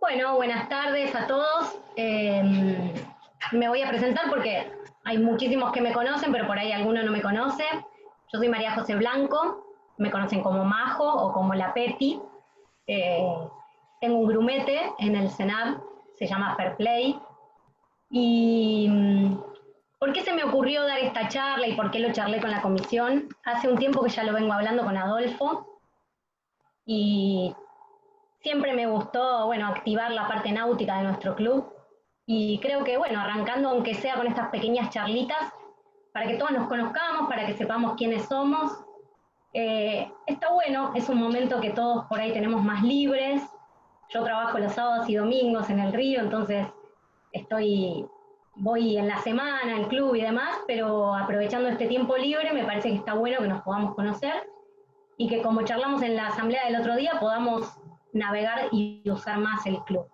Bueno, buenas tardes a todos. Me voy a presentar porque hay muchísimos que me conocen, pero por ahí alguno no me conoce. Yo soy María José Blanco, me conocen como Majo o como La Peti. Eh, Tengo un grumete en el Senab, se llama Fair Play. ¿Y por qué se me ocurrió dar esta charla y por qué lo charlé con la comisión? Hace un tiempo que ya lo vengo hablando con Adolfo y siempre me gustó, bueno, activar la parte náutica de nuestro club y creo que, bueno, arrancando aunque sea con estas pequeñas charlitas, para que todos nos conozcamos, para que sepamos quiénes somos, está bueno, es un momento que todos por ahí tenemos más libres. Yo trabajo los sábados y domingos en el río, entonces voy en la semana al club y demás, pero aprovechando este tiempo libre me parece que está bueno que nos podamos conocer y que, como charlamos en la asamblea del otro día, podamos navegar y usar más el club.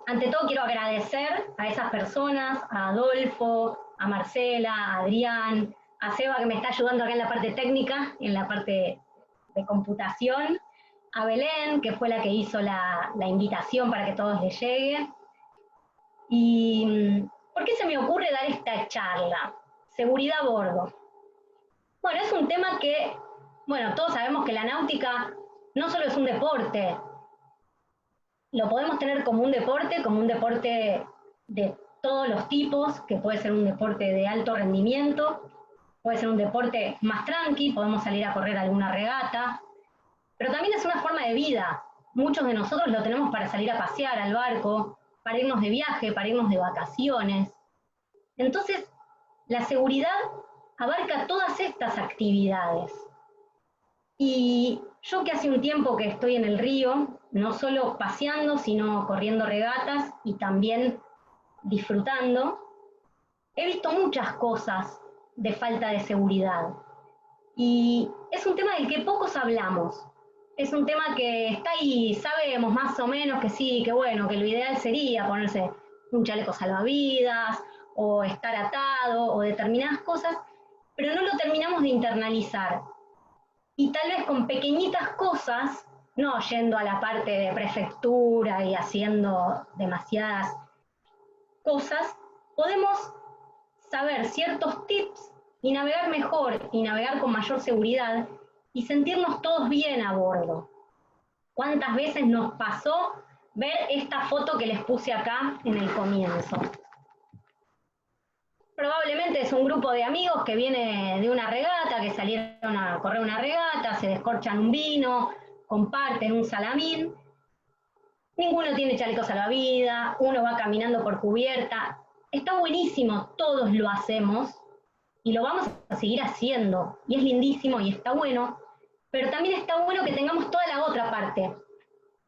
Ante todo quiero agradecer a esas personas, a Adolfo, a Marcela, a Adrián, a Seba, que me está ayudando acá en la parte técnica, en la parte de computación, a Belén, que fue la que hizo la invitación para que todos les llegue. ¿Y por qué se me ocurre dar esta charla? Seguridad a bordo. Bueno, es un tema que, bueno, todos sabemos que la náutica no solo es un deporte, lo podemos tener como un deporte de todos los tipos, que puede ser un deporte de alto rendimiento, puede ser un deporte más tranqui, podemos salir a correr alguna regata, pero también es una forma de vida. Muchos de nosotros lo tenemos para salir a pasear al barco, para irnos de viaje, para irnos de vacaciones. Entonces, la seguridad abarca todas estas actividades. Y yo, que hace un tiempo que estoy en el río, no solo paseando, sino corriendo regatas y también disfrutando, he visto muchas cosas de falta de seguridad. Y es un tema del que pocos hablamos. Es un tema que está ahí, sabemos más o menos que sí, que bueno, que lo ideal sería ponerse un chaleco salvavidas, o estar atado, o determinadas cosas, pero no lo terminamos de internalizar. Y tal vez con pequeñitas cosas, no yendo a la parte de prefectura y haciendo demasiadas cosas, podemos saber ciertos tips y navegar mejor y navegar con mayor seguridad y sentirnos todos bien a bordo. ¿Cuántas veces nos pasó ver esta foto que les puse acá en el comienzo? Probablemente es un grupo de amigos que viene de una regata, que salieron a correr una regata, se descorchan un vino, comparten un salamín. Ninguno tiene chaleco salvavidas, uno va caminando por cubierta. Está buenísimo, todos lo hacemos y lo vamos a seguir haciendo. Y es lindísimo y está bueno, pero también está bueno que tengamos toda la otra parte.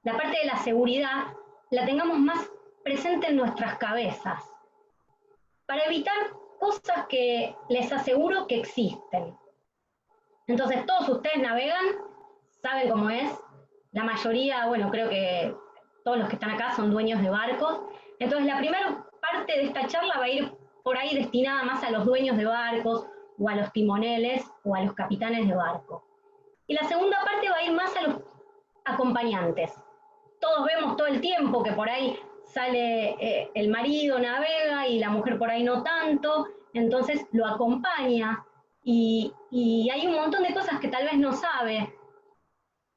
La parte de la seguridad la tengamos más presente en nuestras cabezas, para evitar cosas que les aseguro que existen. Entonces, todos ustedes navegan, saben cómo es. La mayoría, bueno, creo que todos los que están acá son dueños de barcos. Entonces, la primera parte de esta charla va a ir por ahí destinada más a los dueños de barcos, o a los timoneles, o a los capitanes de barco. Y la segunda parte va a ir más a los acompañantes. Todos vemos todo el tiempo que por ahí sale el marido, navega, y la mujer por ahí no tanto, entonces lo acompaña, y hay un montón de cosas que tal vez no sabe,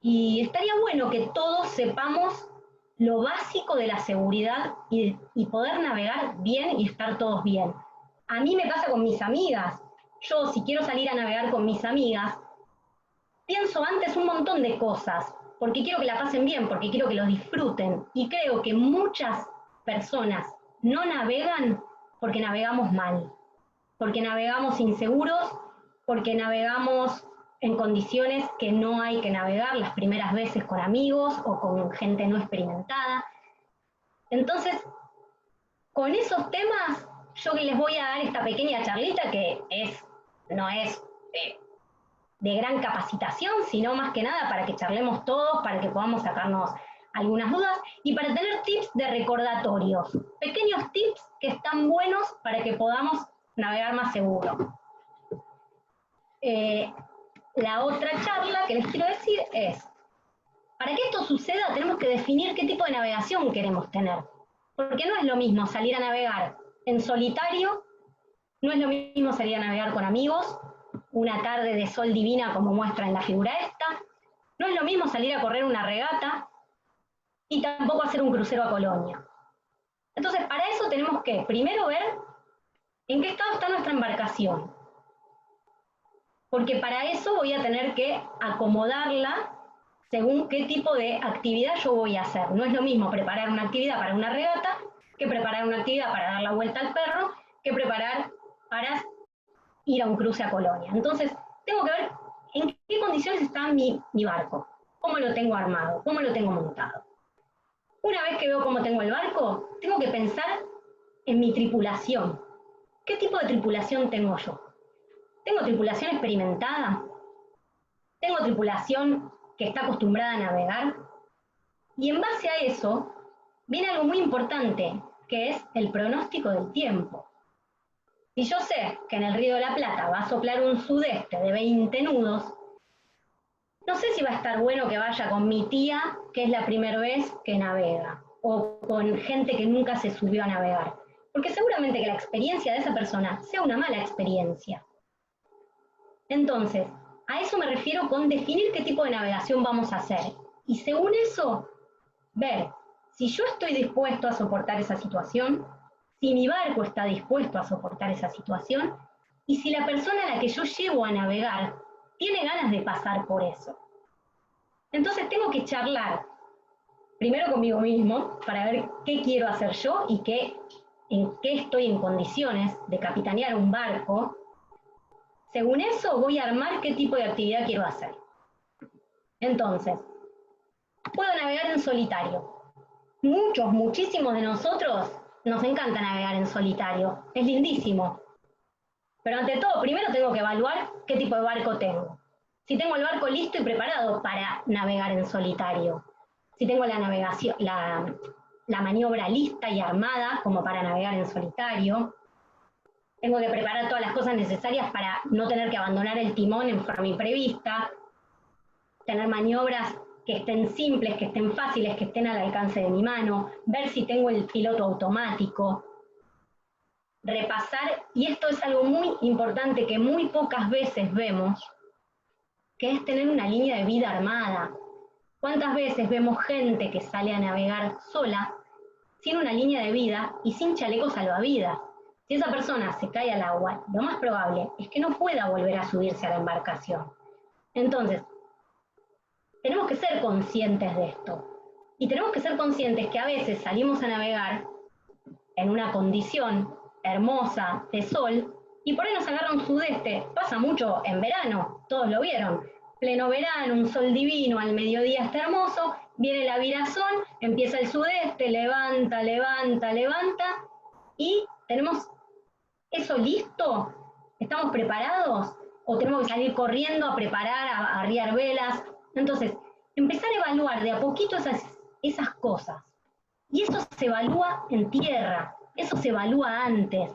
y estaría bueno que todos sepamos lo básico de la seguridad y poder navegar bien y estar todos bien. A mí me pasa con mis amigas. Yo, si quiero salir a navegar con mis amigas, pienso antes un montón de cosas, porque quiero que la pasen bien, porque quiero que lo disfruten. Y creo que muchas personas no navegan porque navegamos mal, porque navegamos inseguros, porque navegamos en condiciones que no hay que navegar las primeras veces con amigos o con gente no experimentada. Entonces, con esos temas, yo les voy a dar esta pequeña charlita que no es de gran capacitación, sino más que nada para que charlemos todos, para que podamos sacarnos algunas dudas y para tener tips de recordatorios, pequeños tips que están buenos para que podamos navegar más seguro. La otra charla que les quiero decir es, para que esto suceda tenemos que definir qué tipo de navegación queremos tener. Porque no es lo mismo salir a navegar en solitario, no es lo mismo salir a navegar con amigos, una tarde de sol divina como muestra en la figura esta, no es lo mismo salir a correr una regata y tampoco hacer un crucero a Colonia. Entonces, para eso tenemos que primero ver en qué estado está nuestra embarcación. Porque para eso voy a tener que acomodarla según qué tipo de actividad yo voy a hacer. No es lo mismo preparar una actividad para una regata que preparar una actividad para dar la vuelta al perro, que preparar para ir a un cruce a Colonia. Entonces, tengo que ver en qué condiciones está mi barco, cómo lo tengo armado, cómo lo tengo montado. Una vez que veo cómo tengo el barco, tengo que pensar en mi tripulación. ¿Qué tipo de tripulación tengo yo? ¿Tengo tripulación experimentada? ¿Tengo tripulación que está acostumbrada a navegar? Y en base a eso, viene algo muy importante, que es el pronóstico del tiempo. Si yo sé que en el Río de la Plata va a soplar un sudeste de 20 nudos, no sé si va a estar bueno que vaya con mi tía, que es la primera vez que navega, o con gente que nunca se subió a navegar, porque seguramente que la experiencia de esa persona sea una mala experiencia. Entonces, a eso me refiero con definir qué tipo de navegación vamos a hacer. Y según eso, ver si yo estoy dispuesto a soportar esa situación, si mi barco está dispuesto a soportar esa situación, y si la persona a la que yo llevo a navegar tiene ganas de pasar por eso. Entonces tengo que charlar primero conmigo mismo para ver qué quiero hacer yo y en qué estoy en condiciones de capitanear un barco. Según eso voy a armar qué tipo de actividad quiero hacer. Entonces, puedo navegar en solitario. Muchísimos de nosotros nos encanta navegar en solitario. Es lindísimo. Pero ante todo, primero tengo que evaluar qué tipo de barco tengo. Si tengo el barco listo y preparado para navegar en solitario. Si tengo la navegación, la maniobra lista y armada como para navegar en solitario. Tengo que preparar todas las cosas necesarias para no tener que abandonar el timón en forma imprevista, tener maniobras que estén simples, que estén fáciles, que estén al alcance de mi mano, ver si tengo el piloto automático, repasar, y esto es algo muy importante que muy pocas veces vemos, que es tener una línea de vida armada. ¿Cuántas veces vemos gente que sale a navegar sola, sin una línea de vida y sin chaleco salvavidas? Si esa persona se cae al agua, lo más probable es que no pueda volver a subirse a la embarcación. Entonces, tenemos que ser conscientes de esto. Y tenemos que ser conscientes que a veces salimos a navegar en una condición hermosa de sol y por ahí nos agarra un sudeste. Pasa mucho en verano, todos lo vieron. Pleno verano, un sol divino, al mediodía está hermoso, viene la virazón, empieza el sudeste, levanta, levanta, levanta, y tenemos eso listo. ¿Estamos preparados? ¿O tenemos que salir corriendo a preparar, a arriar velas? Entonces, empezar a evaluar de a poquito esas cosas. Y eso se evalúa en tierra, eso se evalúa antes.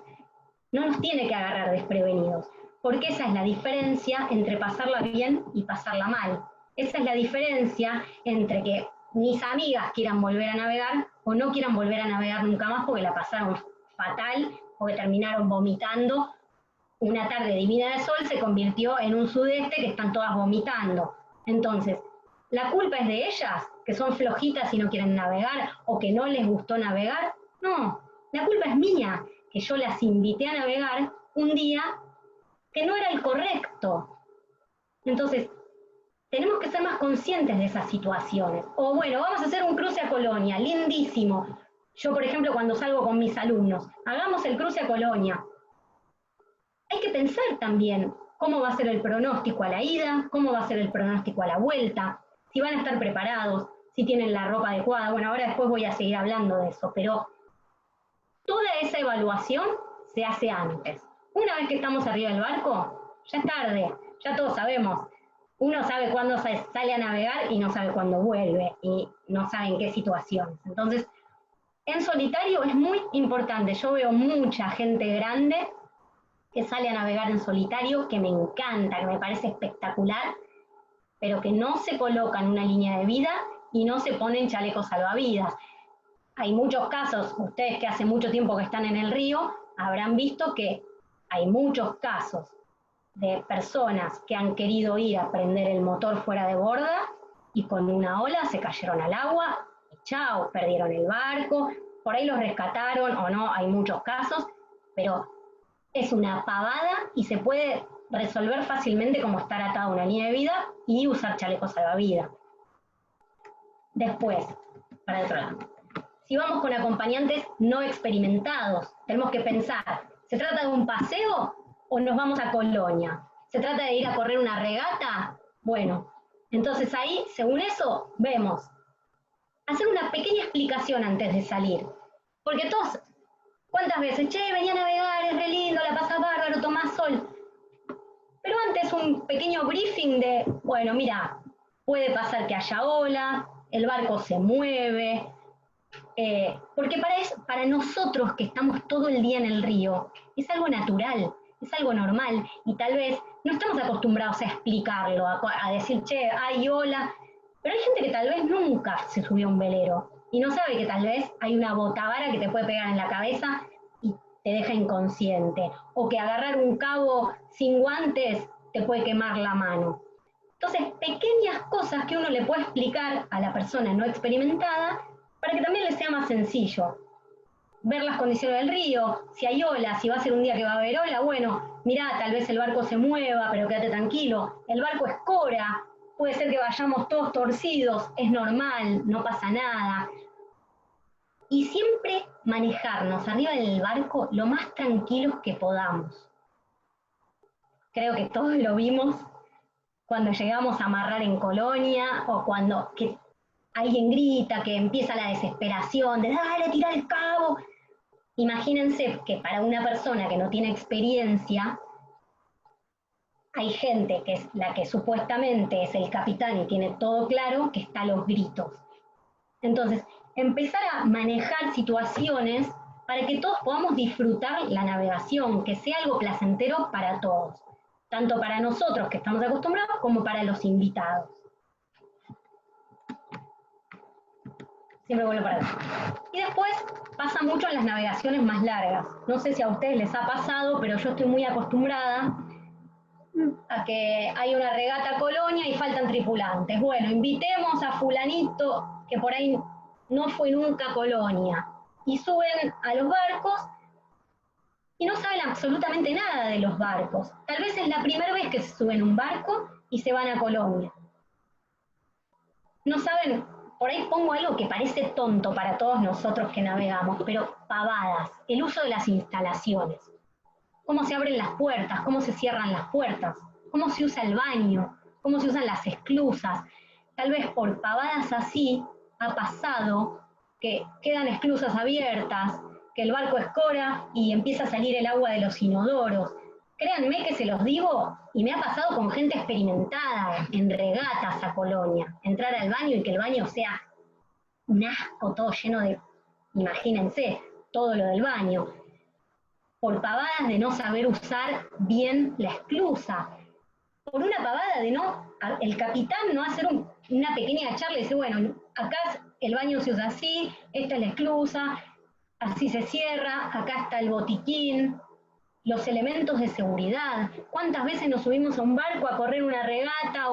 No nos tiene que agarrar desprevenidos, porque esa es la diferencia entre pasarla bien y pasarla mal. Esa es la diferencia entre que mis amigas quieran volver a navegar o no quieran volver a navegar nunca más porque la pasaron fatal, porque terminaron vomitando. Una tarde divina de sol se convirtió en un sudeste que están todas vomitando. Entonces, ¿la culpa es de ellas, que son flojitas y no quieren navegar, o que no les gustó navegar? No, la culpa es mía, que yo las invité a navegar un día que no era el correcto. Entonces, tenemos que ser más conscientes de esas situaciones. O bueno, vamos a hacer un cruce a Colonia, lindísimo. Yo, por ejemplo, cuando salgo con mis alumnos, hagamos el cruce a Colonia. Hay que pensar también cómo va a ser el pronóstico a la ida, cómo va a ser el pronóstico a la vuelta, si van a estar preparados, si tienen la ropa adecuada. Bueno, ahora después voy a seguir hablando de eso, pero toda esa evaluación se hace antes. Una vez que estamos arriba del barco, ya es tarde, ya todos sabemos. Uno sabe cuándo sale a navegar y no sabe cuándo vuelve, y no sabe en qué situaciones. Entonces, en solitario es muy importante. Yo veo mucha gente grande que sale a navegar en solitario, que me encanta, que me parece espectacular, pero que no se coloca en una línea de vida y no se ponen chalecos salvavidas. Hay muchos casos, ustedes que hace mucho tiempo que están en el río, habrán visto que hay muchos casos de personas que han querido ir a prender el motor fuera de borda y con una ola se cayeron al agua y chao, perdieron el barco, por ahí los rescataron o no, hay muchos casos, pero es una pavada y se puede resolver fácilmente como estar atado a una línea de vida y usar chalecos salvavidas. Después, para el otro lado. Si vamos con acompañantes no experimentados, tenemos que pensar, ¿se trata de un paseo o nos vamos a Colonia? ¿Se trata de ir a correr una regata? Bueno, entonces ahí, según eso, vemos. Hacer una pequeña explicación antes de salir. Porque todos, ¿cuántas veces? Che, venía a navegar, es re lindo, la pasás bárbaro, tomás sol. Pero antes un pequeño briefing de, bueno, mira, puede pasar que haya ola, el barco se mueve, porque para nosotros que estamos todo el día en el río, es algo natural, es algo normal, y tal vez no estamos acostumbrados a explicarlo, a decir, che, hay ola, pero hay gente que tal vez nunca se subió a un velero, y no sabe que tal vez hay una botavara que te puede pegar en la cabeza y te deja inconsciente, o que agarrar un cabo sin guantes te puede quemar la mano. Entonces, pequeñas cosas que uno le puede explicar a la persona no experimentada para que también le sea más sencillo. Ver las condiciones del río, si hay olas, si va a ser un día que va a haber ola, bueno, mirá, tal vez el barco se mueva, pero quédate tranquilo, el barco escora, puede ser que vayamos todos torcidos, es normal, no pasa nada. Y siempre manejarnos arriba del barco lo más tranquilos que podamos. Creo que todos lo vimos cuando llegamos a amarrar en Colonia o cuando alguien grita, que empieza la desesperación de dale, tira el cabo. Imagínense que para una persona que no tiene experiencia, hay gente que es la que supuestamente es el capitán y tiene todo claro, que está a los gritos. Entonces, empezar a manejar situaciones para que todos podamos disfrutar la navegación, que sea algo placentero para todos, tanto para nosotros que estamos acostumbrados como para los invitados. Siempre vuelvo para atrás. Y después pasa mucho en las navegaciones más largas. No sé si a ustedes les ha pasado, pero yo estoy muy acostumbrada a que hay una regata a Colonia y faltan tripulantes. Bueno, invitemos a fulanito que por ahí no fue nunca a Colonia. Y suben a los barcos y no saben absolutamente nada de los barcos. Tal vez es la primera vez que se suben a un barco y se van a Colonia. No saben, por ahí pongo algo que parece tonto para todos nosotros que navegamos, pero pavadas, el uso de las instalaciones. Cómo se abren las puertas, cómo se cierran las puertas, cómo se usa el baño, cómo se usan las esclusas. Tal vez por pavadas así ha pasado que quedan esclusas abiertas, que el barco escora y empieza a salir el agua de los inodoros. Créanme que se los digo, y me ha pasado con gente experimentada en regatas a Colonia, entrar al baño y que el baño sea un asco todo lleno de, imagínense, todo lo del baño, por pavadas de no saber usar bien la esclusa, por una pavada de no, el capitán no hacer una pequeña charla y decir, bueno, acá el baño se usa así, esta es la esclusa, así se cierra, acá está el botiquín, los elementos de seguridad. ¿Cuántas veces nos subimos a un barco a correr una regata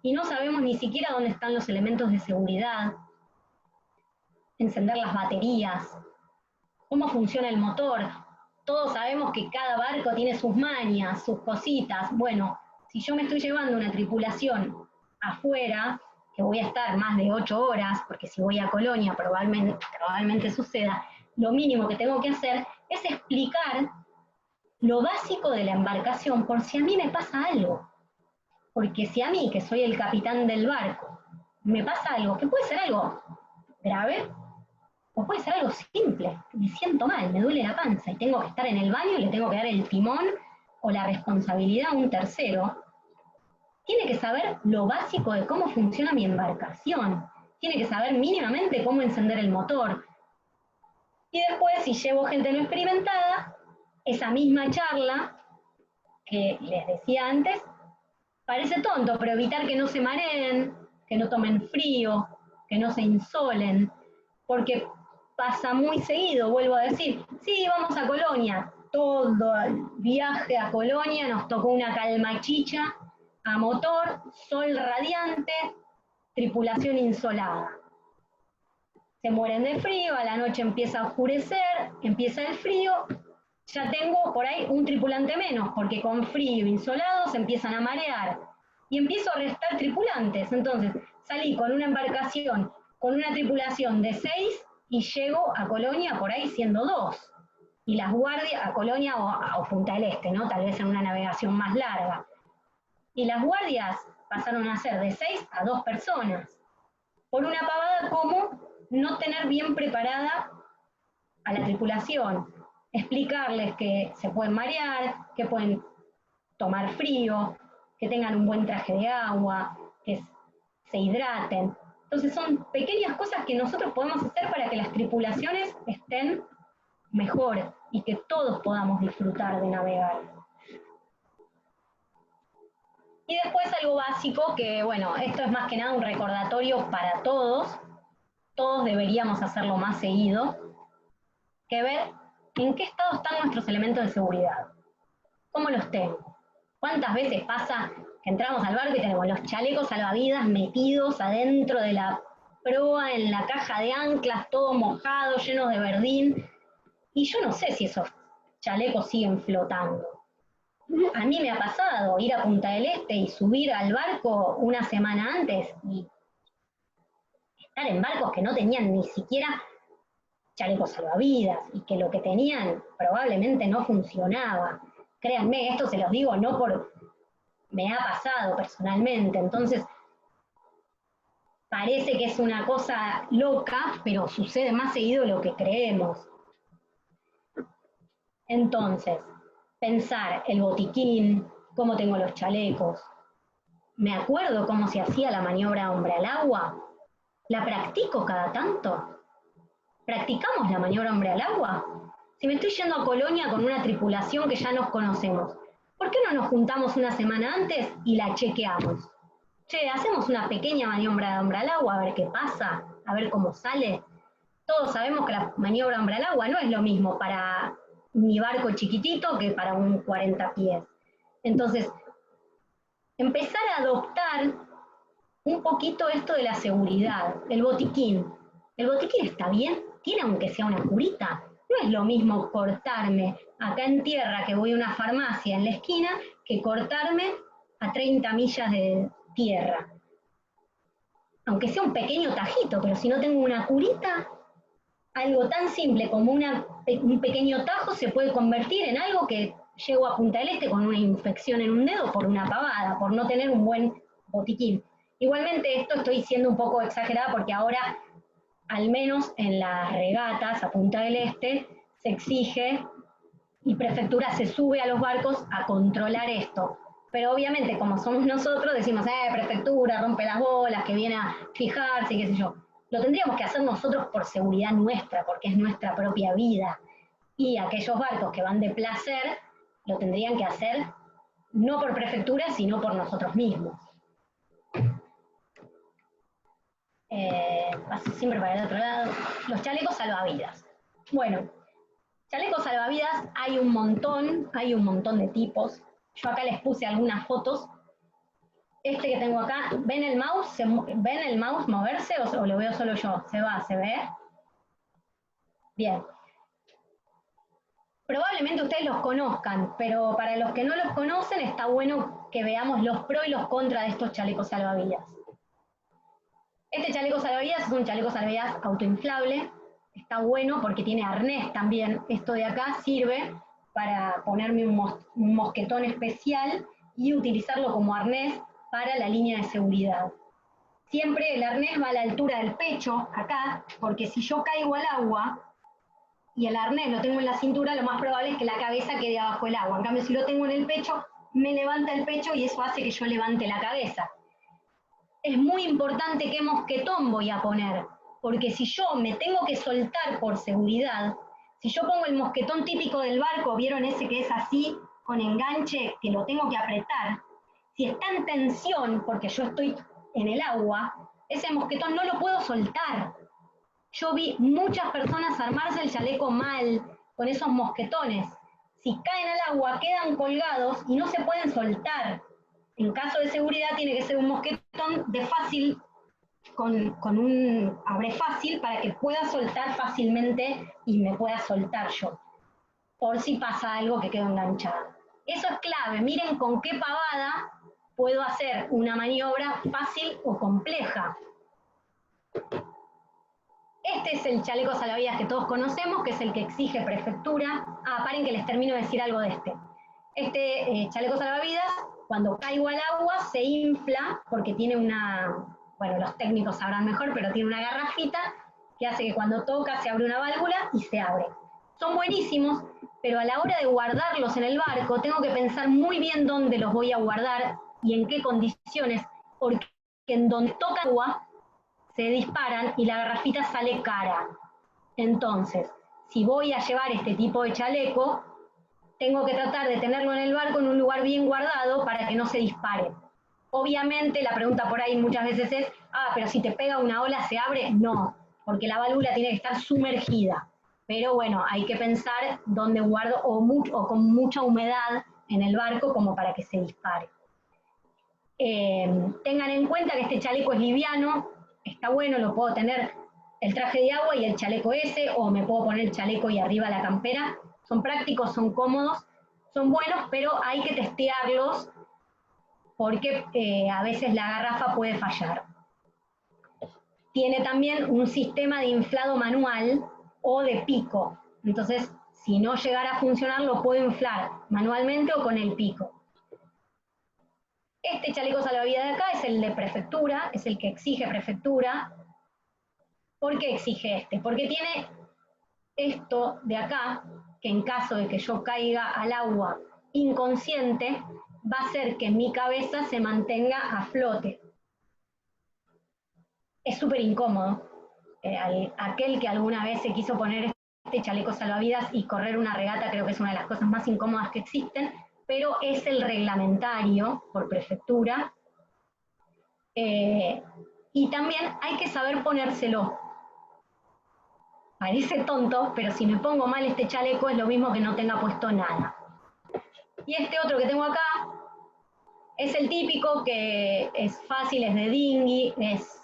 y no sabemos ni siquiera dónde están los elementos de seguridad? Encender las baterías, cómo funciona el motor. Todos sabemos que cada barco tiene sus mañas, sus cositas. Bueno, si yo me estoy llevando una tripulación afuera, que voy a estar más de 8 horas, porque si voy a Colonia probablemente suceda, lo mínimo que tengo que hacer es explicar lo básico de la embarcación por si a mí me pasa algo. Porque si a mí, que soy el capitán del barco, me pasa algo, que puede ser algo grave, o puede ser algo simple, me siento mal, me duele la panza y tengo que estar en el baño y le tengo que dar el timón o la responsabilidad a un tercero, tiene que saber lo básico de cómo funciona mi embarcación, tiene que saber mínimamente cómo encender el motor. Y después, si llevo gente no experimentada, esa misma charla que les decía antes, parece tonto, pero evitar que no se mareen, que no tomen frío, que no se insolen, porque pasa muy seguido, vuelvo a decir, sí, vamos a Colonia, todo el viaje a Colonia nos tocó una calmachicha a motor, sol radiante, tripulación insolada. Se mueren de frío, a la noche empieza a oscurecer, empieza el frío, ya tengo por ahí un tripulante menos, porque con frío, insolados, se empiezan a marear. Y empiezo a restar tripulantes. Entonces, salí con una embarcación, con una tripulación de 6 y llego a Colonia por ahí siendo 2. Y las guardias, a Colonia o Punta del Este, ¿no? Tal vez en una navegación más larga. Y las guardias pasaron a ser de 6 a 2 personas. Por una pavada como no tener bien preparada a la tripulación. Explicarles que se pueden marear, que pueden tomar frío, que tengan un buen traje de agua, que se hidraten. Entonces son pequeñas cosas que nosotros podemos hacer para que las tripulaciones estén mejor y que todos podamos disfrutar de navegar. Y después algo básico que, bueno, esto es más que nada un recordatorio para todos deberíamos hacerlo más seguido, que ver en qué estado están nuestros elementos de seguridad, cómo los tengo. ¿Cuántas veces pasa que entramos al barco y tenemos los chalecos salvavidas metidos adentro de la proa, en la caja de anclas, todo mojado, llenos de verdín? Y yo no sé si esos chalecos siguen flotando. A mí me ha pasado ir a Punta del Este y subir al barco una semana antes y estar en barcos que no tenían ni siquiera chalecos salvavidas y que lo que tenían probablemente no funcionaba. Créanme, esto se los digo no por... me ha pasado personalmente, entonces parece que es una cosa loca, pero sucede más seguido de lo que creemos. Entonces, pensar el botiquín, cómo tengo los chalecos, me acuerdo cómo se hacía la maniobra hombre al agua, la practico cada tanto. ¿Practicamos la maniobra hombre al agua? Si me estoy yendo a Colonia con una tripulación que ya nos conocemos, ¿por qué no nos juntamos una semana antes y la chequeamos? Che, hacemos una pequeña maniobra de hombre al agua, a ver qué pasa, a ver cómo sale. Todos sabemos que la maniobra hombre al agua no es lo mismo para mi barco chiquitito que para un 40 pies. Entonces, empezar a adoptar un poquito esto de la seguridad, el botiquín. ¿El botiquín está bien? ¿Tiene aunque sea una curita? No es lo mismo cortarme acá en tierra, que voy a una farmacia en la esquina, que cortarme a 30 millas de tierra. Aunque sea un pequeño tajito, pero si no tengo una curita, algo tan simple como un pequeño tajo se puede convertir en algo que llego a Punta del Este con una infección en un dedo por una pavada, por no tener un buen botiquín. Igualmente esto estoy siendo un poco exagerada porque ahora, al menos en las regatas a Punta del Este, se exige y prefectura se sube a los barcos a controlar esto. Pero obviamente, como somos nosotros, decimos, prefectura, rompe las bolas, que viene a fijarse, qué sé yo. Lo tendríamos que hacer nosotros por seguridad nuestra, porque es nuestra propia vida. Y aquellos barcos que van de placer, lo tendrían que hacer no por prefectura, sino por nosotros mismos. Paso siempre para el otro lado. Los chalecos salvavidas. Bueno, chalecos salvavidas hay un montón de tipos. Yo acá les puse algunas fotos. Este que tengo acá, ¿ven el mouse? ¿Ven el mouse moverse o lo veo solo yo? ¿Se va? ¿Se ve? Bien. Probablemente ustedes los conozcan, pero para los que no los conocen está bueno que veamos los pros y los contras de estos chalecos salvavidas. Este chaleco salvavidas es un chaleco salvavidas autoinflable. Está bueno porque tiene arnés también. Esto de acá sirve para ponerme un mosquetón especial y utilizarlo como arnés para la línea de seguridad. Siempre el arnés va a la altura del pecho, acá, porque si yo caigo al agua y el arnés lo tengo en la cintura, lo más probable es que la cabeza quede abajo del agua. En cambio, si lo tengo en el pecho, me levanta el pecho y eso hace que yo levante la cabeza. Es muy importante qué mosquetón voy a poner, porque si yo me tengo que soltar por seguridad, si yo pongo el mosquetón típico del barco, ¿vieron ese que es así, con enganche, que lo tengo que apretar? Si está en tensión, porque yo estoy en el agua, ese mosquetón no lo puedo soltar. Yo vi muchas personas armarse el chaleco mal con esos mosquetones. Si caen al agua, quedan colgados y no se pueden soltar. En caso de seguridad tiene que ser un mosquetón de fácil, con un abre fácil para que pueda soltar fácilmente y me pueda soltar yo, por si pasa algo que quedo enganchada. Eso es clave, miren con qué pavada puedo hacer una maniobra fácil o compleja. Este es el chaleco salvavidas que todos conocemos, que es el que exige prefectura. Paren que les termino de decir algo de este. Este chaleco salvavidas, cuando caigo al agua, se infla porque tiene una, bueno, los técnicos sabrán mejor, pero tiene una garrafita que hace que cuando toca se abre una válvula y se abre. Son buenísimos, pero a la hora de guardarlos en el barco tengo que pensar muy bien dónde los voy a guardar y en qué condiciones, porque en donde toca agua se disparan y la garrafita sale cara. Entonces, si voy a llevar este tipo de chaleco, tengo que tratar de tenerlo en el barco en un lugar bien guardado para que no se dispare. Obviamente la pregunta por ahí muchas veces es, pero si te pega una ola, ¿se abre? No, porque la válvula tiene que estar sumergida. Pero bueno, hay que pensar dónde guardo o con mucha humedad en el barco como para que se dispare. Tengan en cuenta que este chaleco es liviano, está bueno, lo puedo tener el traje de agua y el chaleco ese, o me puedo poner el chaleco y arriba la campera. Son prácticos, son cómodos, son buenos, pero hay que testearlos porque a veces la garrafa puede fallar. Tiene también un sistema de inflado manual o de pico. Entonces, si no llegara a funcionar, lo puedo inflar manualmente o con el pico. Este chaleco salvavidas de acá es el de prefectura, es el que exige prefectura. ¿Por qué exige este? Porque tiene esto de acá, que en caso de que yo caiga al agua inconsciente, va a hacer que mi cabeza se mantenga a flote. Es súper incómodo. Aquel que alguna vez se quiso poner este chaleco salvavidas y correr una regata, creo que es una de las cosas más incómodas que existen, pero es el reglamentario por prefectura. Y también hay que saber ponérselo. Parece tonto, pero si me pongo mal este chaleco es lo mismo que no tenga puesto nada. Y este otro que tengo acá es el típico, que es fácil, es de dinghy, es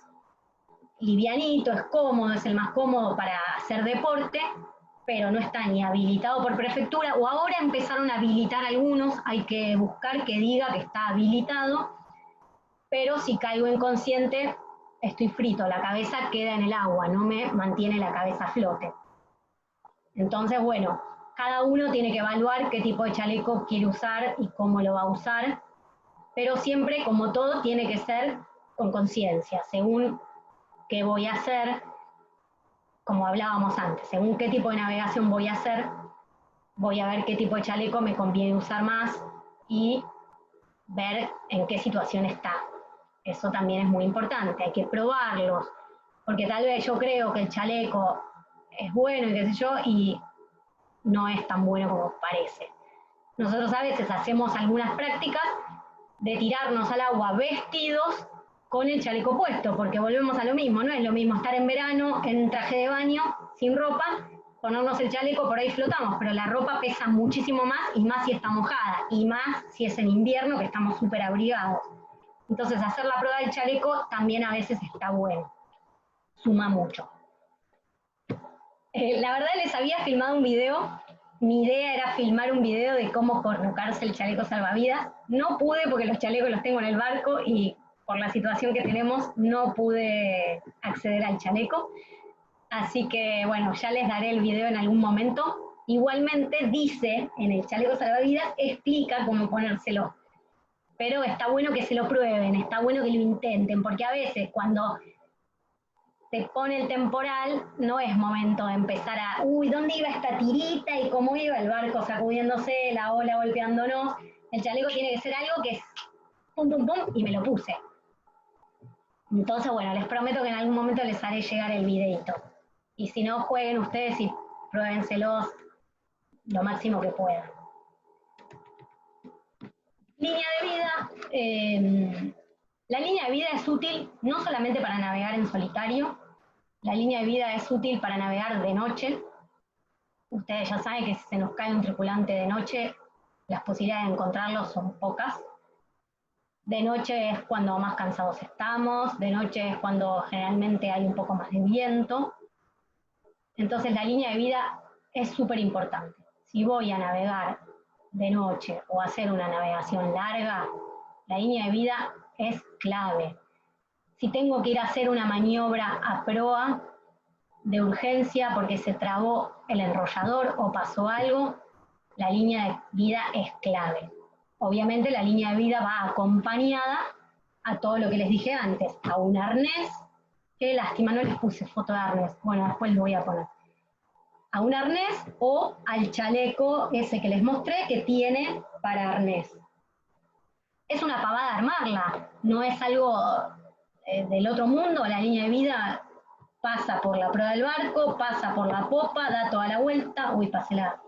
livianito, es cómodo, es el más cómodo para hacer deporte, pero no está ni habilitado por prefectura, o ahora empezaron a habilitar algunos, hay que buscar que diga que está habilitado, pero si caigo inconsciente estoy frito, la cabeza queda en el agua, no me mantiene la cabeza a flote. Entonces, bueno, cada uno tiene que evaluar qué tipo de chaleco quiere usar y cómo lo va a usar, pero siempre, como todo, tiene que ser con conciencia, según qué voy a hacer, como hablábamos antes, según qué tipo de navegación voy a hacer, voy a ver qué tipo de chaleco me conviene usar más y ver en qué situación está. Eso también es muy importante, hay que probarlos, porque tal vez yo creo que el chaleco es bueno y qué sé yo, y no es tan bueno como parece. Nosotros a veces hacemos algunas prácticas de tirarnos al agua vestidos con el chaleco puesto, porque volvemos a lo mismo, no es lo mismo estar en verano en traje de baño, sin ropa, ponernos el chaleco, por ahí flotamos, pero la ropa pesa muchísimo más, y más si está mojada, y más si es en invierno que estamos súper abrigados. Entonces hacer la prueba del chaleco también a veces está bueno, suma mucho. La verdad les había filmado un video, mi idea era filmar un video de cómo colocarse el chaleco salvavidas, no pude porque los chalecos los tengo en el barco y por la situación que tenemos no pude acceder al chaleco, así que bueno, ya les daré el video en algún momento. Igualmente dice en el chaleco salvavidas, explica cómo ponérselo, pero está bueno que se lo prueben, está bueno que lo intenten, porque a veces cuando te pone el temporal, no es momento de empezar a, ¿dónde iba esta tirita y cómo iba el barco sacudiéndose, la ola golpeándonos? El chaleco tiene que ser algo que es pum, pum, pum, y me lo puse. Entonces, bueno, les prometo que en algún momento les haré llegar el videito. Y si no, jueguen ustedes y pruébenselos lo máximo que puedan. Línea de vida, La línea de vida es útil no solamente para navegar en solitario, la línea de vida es útil para navegar de noche. Ustedes ya saben que si se nos cae un tripulante de noche, las posibilidades de encontrarlo son pocas. De noche es cuando más cansados estamos, de noche es cuando generalmente hay un poco más de viento. Entonces la línea de vida es súper importante. Si voy a navegar de noche o hacer una navegación larga, la línea de vida es clave. Si tengo que ir a hacer una maniobra a proa de urgencia porque se trabó el enrollador o pasó algo, la línea de vida es clave. Obviamente la línea de vida va acompañada a todo lo que les dije antes, a un arnés, que lástima, no les puse foto de arnés, bueno, después lo voy a poner. A un arnés o al chaleco ese que les mostré que tiene para arnés. Es una pavada armarla, no es algo del otro mundo, la línea de vida pasa por la proa del barco, pasa por la popa, da toda la vuelta, uy, pasé la...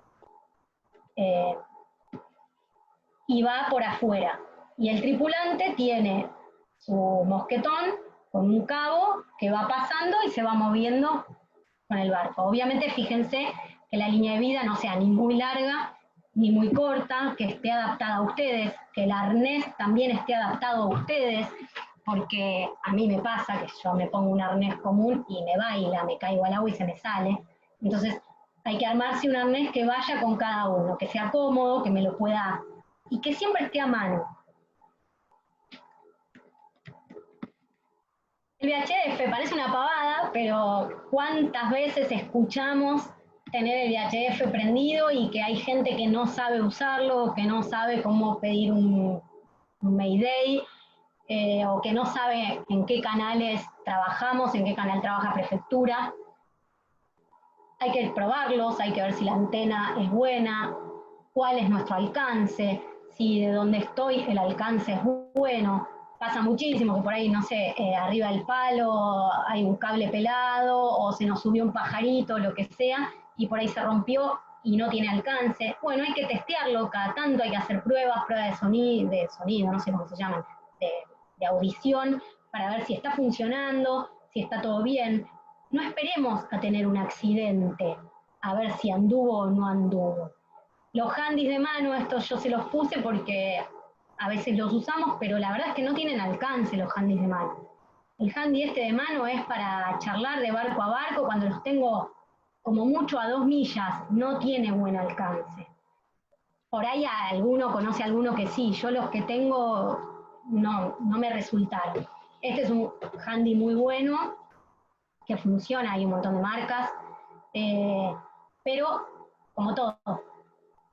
y va por afuera. Y el tripulante tiene su mosquetón con un cabo que va pasando y se va moviendo con el barco. Obviamente fíjense que la línea de vida no sea ni muy larga ni muy corta, que esté adaptada a ustedes, que el arnés también esté adaptado a ustedes, porque a mí me pasa que yo me pongo un arnés común y me baila, me caigo al agua y se me sale. Entonces hay que armarse un arnés que vaya con cada uno, que sea cómodo, que me lo pueda... y que siempre esté a mano. El VHF parece una pavada, pero ¿cuántas veces escuchamos tener el VHF prendido y que hay gente que no sabe usarlo, que no sabe cómo pedir un Mayday, o que no sabe en qué canales trabajamos, en qué canal trabaja prefectura? Hay que probarlos, hay que ver si la antena es buena, cuál es nuestro alcance, si de donde estoy el alcance es bueno. Pasa muchísimo que por ahí, no sé, arriba del palo hay un cable pelado o se nos subió un pajarito, lo que sea, y por ahí se rompió y no tiene alcance. Bueno, hay que testearlo cada tanto, hay que hacer pruebas de sonido, no sé cómo se llaman, de audición, para ver si está funcionando, si está todo bien. No esperemos a tener un accidente, a ver si anduvo o no anduvo. Los handys de mano, estos yo se los puse porque a veces los usamos, pero la verdad es que no tienen alcance los handys de mano. El handy este de mano es para charlar de barco a barco cuando los tengo como mucho a 2 millas, no tiene buen alcance. Por ahí alguno conoce a alguno que sí, yo los que tengo no me resultaron. Este es un handy muy bueno, que funciona, hay un montón de marcas, pero como todo,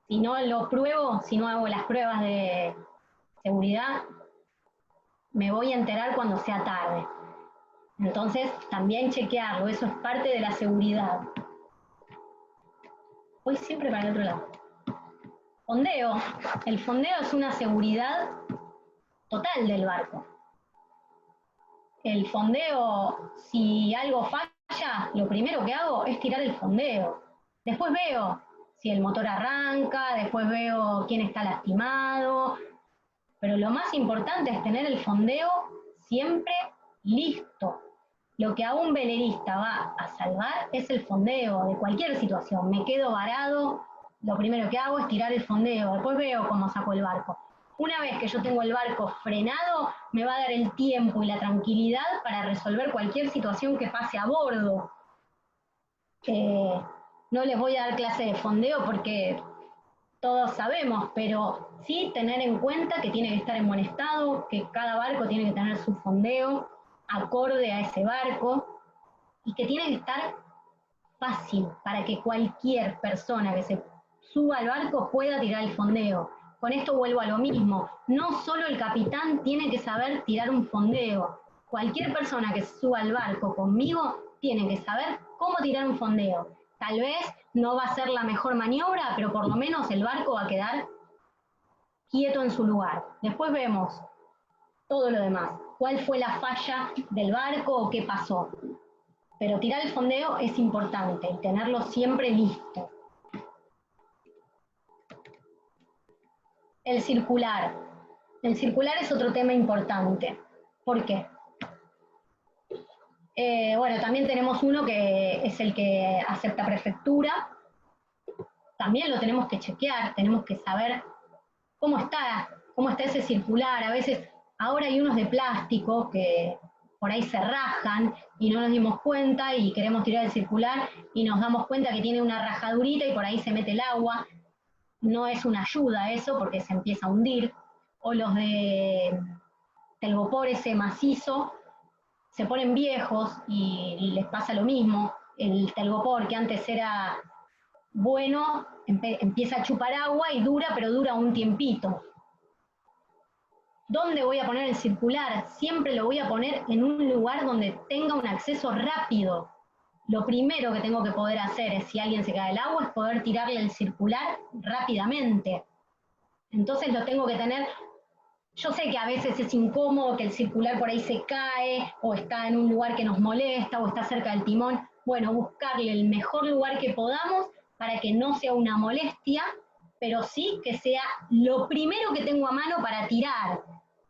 si no lo pruebo, si no hago las pruebas de seguridad, me voy a enterar cuando sea tarde. Entonces, también chequearlo, eso es parte de la seguridad. Voy siempre para el otro lado. Fondeo. El fondeo es una seguridad total del barco. El fondeo, si algo falla, lo primero que hago es tirar el fondeo. Después veo si el motor arranca, después veo quién está lastimado, pero lo más importante es tener el fondeo siempre listo. Lo que a un velerista va a salvar es el fondeo de cualquier situación. Me quedo varado, lo primero que hago es tirar el fondeo, después veo cómo saco el barco. Una vez que yo tengo el barco frenado, me va a dar el tiempo y la tranquilidad para resolver cualquier situación que pase a bordo. No les voy a dar clase de fondeo porque todos sabemos, pero sí tener en cuenta que tiene que estar en buen estado, que cada barco tiene que tener su fondeo acorde a ese barco y que tiene que estar fácil para que cualquier persona que se suba al barco pueda tirar el fondeo. Con esto vuelvo a lo mismo, no solo el capitán tiene que saber tirar un fondeo, cualquier persona que se suba al barco conmigo tiene que saber cómo tirar un fondeo. Tal vez no va a ser la mejor maniobra, pero por lo menos el barco va a quedar quieto en su lugar. Después vemos todo lo demás, cuál fue la falla del barco o qué pasó. Pero tirar el fondeo es importante y tenerlo siempre listo. El circular. El circular es otro tema importante. ¿Por qué? Bueno, también tenemos uno que es el que acepta prefectura. También lo tenemos que chequear, tenemos que saber cómo está ese circular. A veces, ahora hay unos de plástico que por ahí se rajan y no nos dimos cuenta y queremos tirar el circular y nos damos cuenta que tiene una rajadurita y por ahí se mete el agua. No es una ayuda eso porque se empieza a hundir. O los de telgopor ese macizo, se ponen viejos y les pasa lo mismo. El telgopor, que antes era bueno, empieza a chupar agua y dura, pero dura un tiempito. ¿Dónde voy a poner el circular? Siempre lo voy a poner en un lugar donde tenga un acceso rápido. Lo primero que tengo que poder hacer es, si alguien se cae del agua, es poder tirarle el circular rápidamente. Entonces lo tengo que tener. Yo sé que a veces es incómodo, que el circular por ahí se cae, o está en un lugar que nos molesta, o está cerca del timón. Bueno, buscarle el mejor lugar que podamos para que no sea una molestia, pero sí que sea lo primero que tengo a mano para tirar,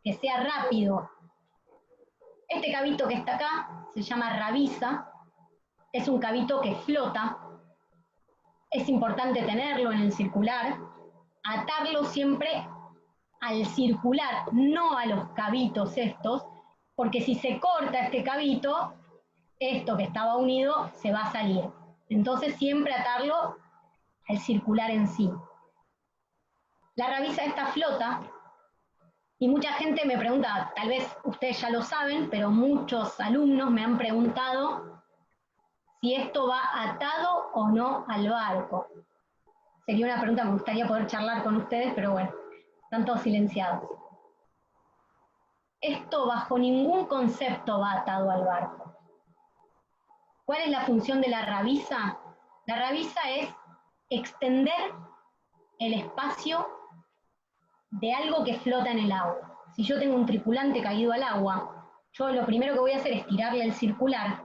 que sea rápido. Este cabito que está acá se llama rabiza, es un cabito que flota, es importante tenerlo en el circular, atarlo siempre al circular, no a los cabitos estos, porque si se corta este cabito, esto que estaba unido se va a salir. Entonces siempre atarlo al circular en sí. La rabiza esta flota, y mucha gente me pregunta, tal vez ustedes ya lo saben, pero muchos alumnos me han preguntado si esto va atado o no al barco. Sería una pregunta que me gustaría poder charlar con ustedes, pero bueno, están todos silenciados. Esto bajo ningún concepto va atado al barco. ¿Cuál es la función de la rabiza? La rabiza es extender el espacio de algo que flota en el agua. Si yo tengo un tripulante caído al agua, yo lo primero que voy a hacer es tirarle el circular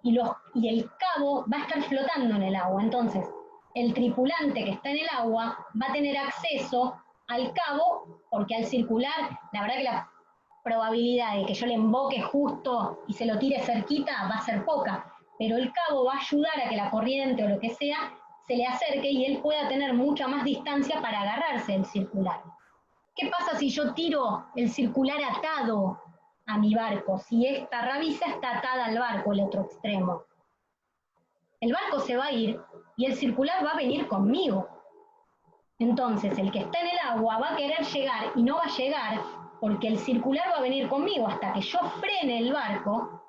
y el cabo va a estar flotando en el agua. Entonces, el tripulante que está en el agua va a tener acceso al cabo, porque al circular, la verdad que la probabilidad de que yo le emboque justo y se lo tire cerquita va a ser poca, pero el cabo va a ayudar a que la corriente o lo que sea se le acerque y él pueda tener mucha más distancia para agarrarse del circular. ¿Qué pasa si yo tiro el circular atado a mi barco? Si esta rabiza está atada al barco, el otro extremo. El barco se va a ir y el circular va a venir conmigo. Entonces, el que está en el agua va a querer llegar y no va a llegar porque el circular va a venir conmigo hasta que yo frene el barco,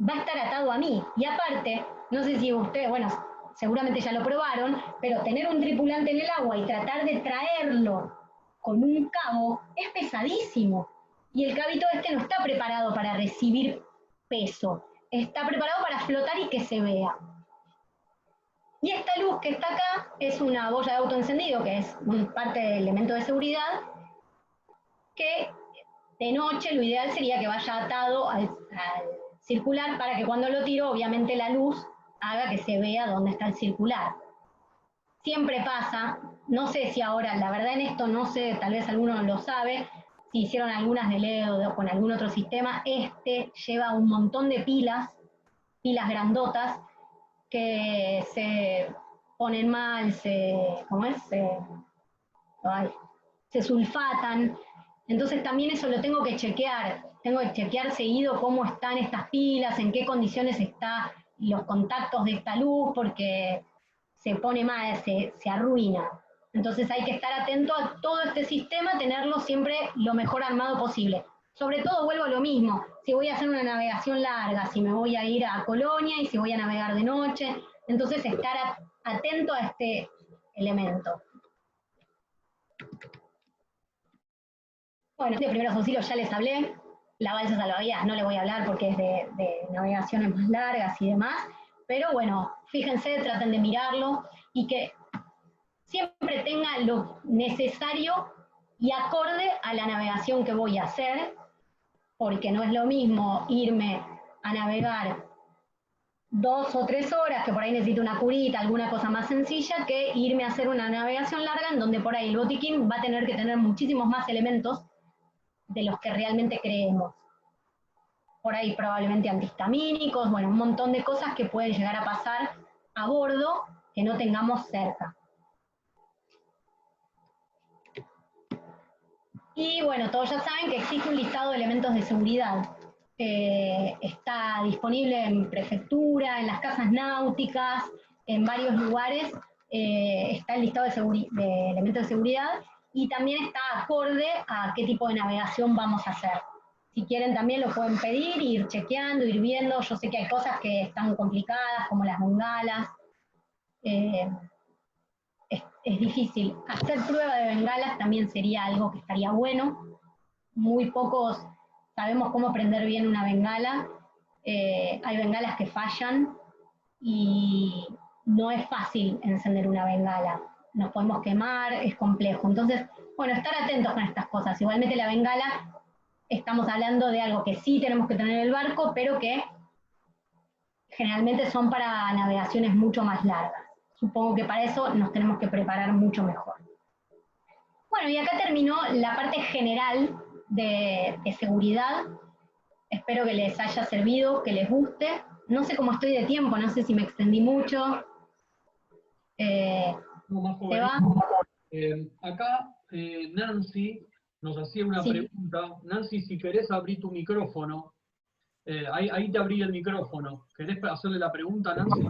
va a estar atado a mí. Y aparte, no sé si ustedes, bueno, seguramente ya lo probaron, pero tener un tripulante en el agua y tratar de traerlo con un cabo es pesadísimo. Y el cabito este no está preparado para recibir peso, está preparado para flotar y que se vea. Y esta luz que está acá es una boya de autoencendido, que es parte del elemento de seguridad, que de noche lo ideal sería que vaya atado al circular para que cuando lo tiro, obviamente la luz haga que se vea dónde está el circular. Siempre pasa, no sé si ahora, la verdad en esto no sé, tal vez alguno lo sabe, si hicieron algunas de LED o con algún otro sistema, este lleva un montón de pilas grandotas, que se ponen mal, se sulfatan. Entonces también eso lo tengo que chequear. Tengo que chequear seguido cómo están estas pilas, en qué condiciones están los contactos de esta luz, porque se pone mal, se arruina. Entonces hay que estar atento a todo este sistema, tenerlo siempre lo mejor armado posible. Sobre todo vuelvo a lo mismo, si voy a hacer una navegación larga, si me voy a ir a Colonia y si voy a navegar de noche, entonces estar atento a este elemento. Bueno, de primeros auxilios ya les hablé, la balsa salvavidas no le voy a hablar porque es de navegaciones más largas y demás, pero bueno, fíjense, traten de mirarlo y que siempre tenga lo necesario y acorde a la navegación que voy a hacer, porque no es lo mismo irme a navegar 2 o 3 horas, que por ahí necesito una curita, alguna cosa más sencilla, que irme a hacer una navegación larga en donde por ahí el botiquín va a tener que tener muchísimos más elementos de los que realmente creemos. Por ahí probablemente antihistamínicos, bueno, un montón de cosas que pueden llegar a pasar a bordo que no tengamos cerca. Y bueno, todos ya saben que existe un listado de elementos de seguridad. Está disponible en prefectura, en las casas náuticas, en varios lugares está el listado de elementos de seguridad y también está acorde a qué tipo de navegación vamos a hacer. Si quieren también lo pueden pedir, ir chequeando, ir viendo. Yo sé que hay cosas que están complicadas, como las bengalas. Es difícil. Hacer prueba de bengalas también sería algo que estaría bueno. Muy pocos sabemos cómo prender bien una bengala. Hay bengalas que fallan y no es fácil encender una bengala. Nos podemos quemar, es complejo. Entonces, bueno, estar atentos con estas cosas. Igualmente la bengala, estamos hablando de algo que sí tenemos que tener en el barco, pero que generalmente son para navegaciones mucho más largas. Supongo que para eso nos tenemos que preparar mucho mejor. Bueno, y acá terminó la parte general de seguridad. Espero que les haya servido, que les guste. No sé cómo estoy de tiempo, no sé si me extendí mucho. No, más ¿Se va? Acá Nancy nos hacía una pregunta. Nancy, si querés abrir tu micrófono, ahí te abrí el micrófono. ¿Querés hacerle la pregunta, Nancy?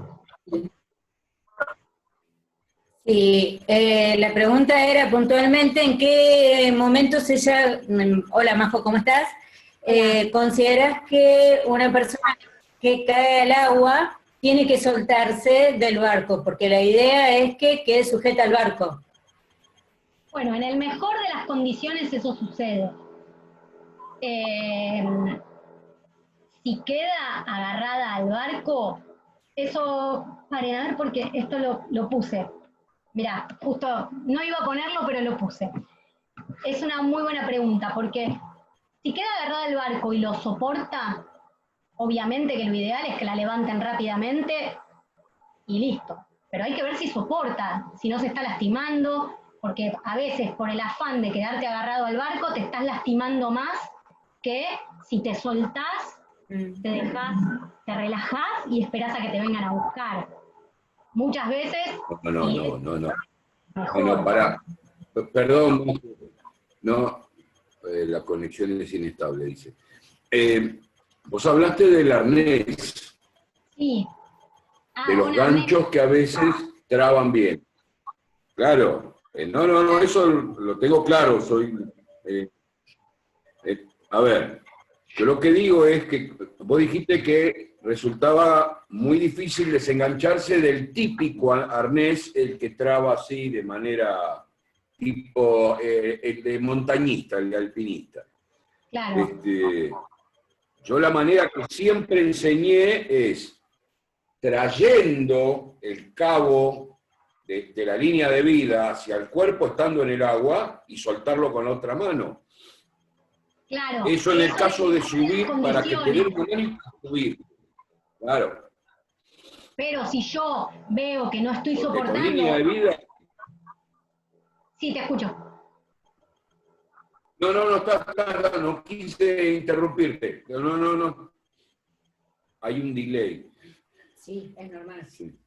Sí, la pregunta era puntualmente en qué momentos ella, hola Majo, ¿cómo estás? ¿Consideras que una persona que cae al agua tiene que soltarse del barco? Porque la idea es que quede sujeta al barco. Bueno, en el mejor de las condiciones eso sucede. Si queda agarrada al barco, eso, para ver porque esto lo puse. Mirá, justo no iba a ponerlo, pero lo puse. Es una muy buena pregunta, porque si queda agarrada al barco y lo soporta, obviamente que lo ideal es que la levanten rápidamente y listo. Pero hay que ver si soporta, si no se está lastimando, porque a veces por el afán de quedarte agarrado al barco te estás lastimando más que si te soltás, te dejás, te relajás y esperás a que te vengan a buscar. Muchas veces... No, pará. Perdón, no, la conexión es inestable, dice. Vos hablaste del arnés. Sí. De los ganchos que a veces traban bien. Claro. No, eso lo tengo claro. A ver, yo lo que digo es que vos dijiste que resultaba muy difícil desengancharse del típico arnés, el que traba así de manera tipo el de montañista, el de alpinista. Claro. Yo la manera que siempre enseñé es trayendo el cabo de la línea de vida hacia el cuerpo estando en el agua y soltarlo con la otra mano. Claro. Eso en el caso de subir, para que te dé el momento de subir. Claro. Pero si yo veo que no estoy Porque soportando... con línea de vida... Sí, te escucho. No quise interrumpirte. No. Hay un delay. Sí, es normal. Sí.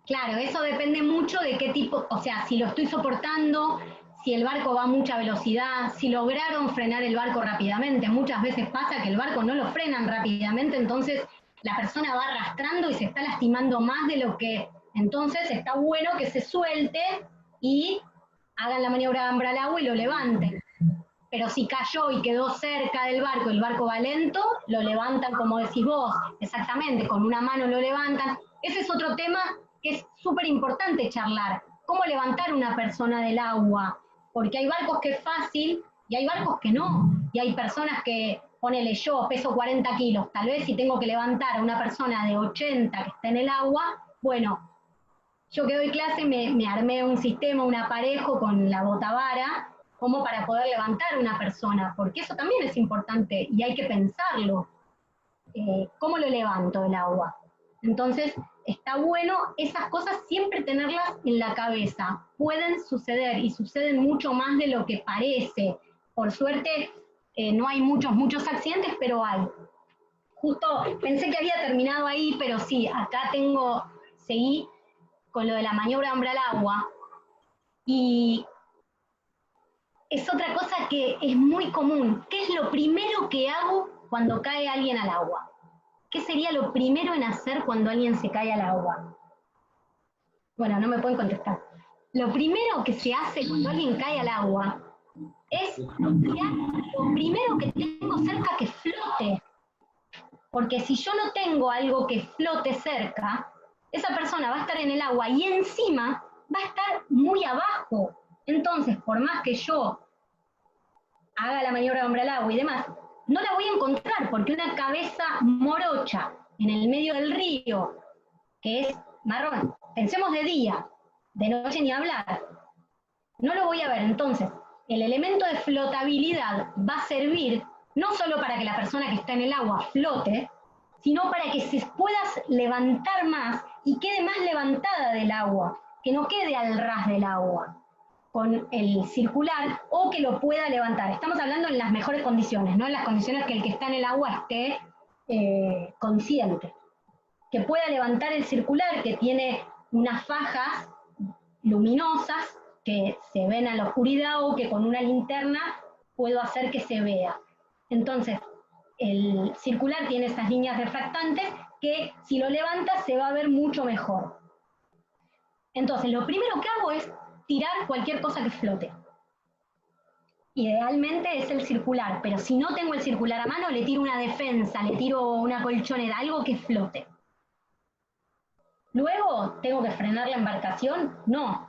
Claro, eso depende mucho de qué tipo, o sea, si lo estoy soportando, si el barco va a mucha velocidad, si lograron frenar el barco rápidamente. Muchas veces pasa que el barco no lo frenan rápidamente, entonces la persona va arrastrando y se está lastimando más de lo que... Entonces está bueno que se suelte y hagan la maniobra de ambra al agua y lo levanten. Pero si cayó y quedó cerca del barco, el barco va lento, lo levantan como decís vos, exactamente, con una mano lo levantan. Ese es otro tema que es súper importante charlar. ¿Cómo levantar a una persona del agua? Porque hay barcos que es fácil y hay barcos que no. Y hay personas que, ponele yo, peso 40 kilos, tal vez si tengo que levantar a una persona de 80 que está en el agua, bueno, yo que doy clase me armé un sistema, un aparejo con la botavara, como para poder levantar a una persona, porque eso también es importante y hay que pensarlo. ¿Cómo lo levanto del agua? Entonces, está bueno esas cosas siempre tenerlas en la cabeza. Pueden suceder y suceden mucho más de lo que parece. Por suerte no hay muchos accidentes, pero hay. Justo pensé que había terminado ahí, pero sí, acá seguí con lo de la maniobra de hombre al agua. Y es otra cosa que es muy común. ¿Qué es lo primero que hago cuando cae alguien al agua? ¿Qué sería lo primero en hacer cuando alguien se cae al agua? Bueno, no me pueden contestar. Lo primero que se hace cuando alguien cae al agua es mirar lo primero que tengo cerca que flote. Porque si yo no tengo algo que flote cerca, esa persona va a estar en el agua y encima va a estar muy abajo. Entonces, por más que yo haga la maniobra de hombre al agua y demás, no la voy a encontrar, porque una cabeza morocha en el medio del río, que es marrón, pensemos de día, de noche ni hablar, no lo voy a ver. Entonces, el elemento de flotabilidad va a servir no solo para que la persona que está en el agua flote, sino para que se pueda levantar más y quede más levantada del agua, que no quede al ras del agua con el circular, o que lo pueda levantar. Estamos hablando en las mejores condiciones, no en las condiciones que el que está en el agua esté consciente. Que pueda levantar el circular, que tiene unas fajas luminosas que se ven a la oscuridad, o que con una linterna puedo hacer que se vea. Entonces, el circular tiene esas líneas refractantes que si lo levanta se va a ver mucho mejor. Entonces, lo primero que hago es tirar cualquier cosa que flote. Idealmente es el circular, pero si no tengo el circular a mano, le tiro una defensa, le tiro una colchoneta, algo que flote. Luego, ¿tengo que frenar la embarcación? No.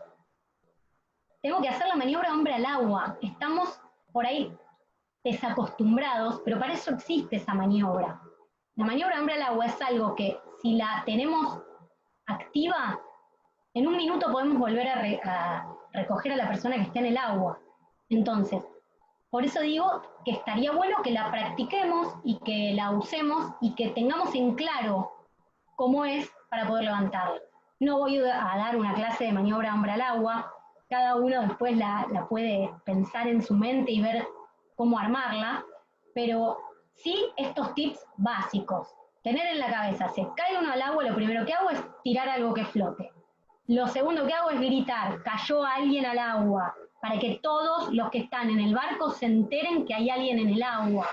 Tengo que hacer la maniobra hombre al agua. Estamos por ahí desacostumbrados, pero para eso existe esa maniobra. La maniobra hombre al agua es algo que, si la tenemos activa, en un minuto podemos volver a recoger a la persona que está en el agua. Entonces, por eso digo que estaría bueno que la practiquemos y que la usemos y que tengamos en claro cómo es para poder levantarla. No voy a dar una clase de maniobra hombre al agua, cada uno después la puede pensar en su mente y ver cómo armarla, pero sí estos tips básicos. Tener en la cabeza, se cae uno al agua, lo primero que hago es tirar algo que flote. Lo segundo que hago es gritar, cayó alguien al agua, para que todos los que están en el barco se enteren que hay alguien en el agua.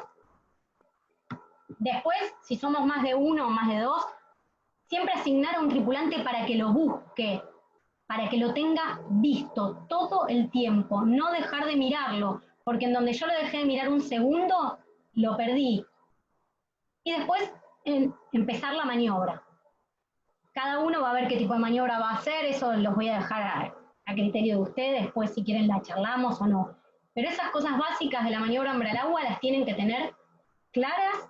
Después, si somos más de uno o más de dos, siempre asignar a un tripulante para que lo busque, para que lo tenga visto todo el tiempo, no dejar de mirarlo, porque en donde yo lo dejé de mirar un segundo, lo perdí. Y después, empezar la maniobra. Cada uno va a ver qué tipo de maniobra va a hacer, eso los voy a dejar a criterio de ustedes, después si quieren la charlamos o no. Pero esas cosas básicas de la maniobra hombre al agua las tienen que tener claras,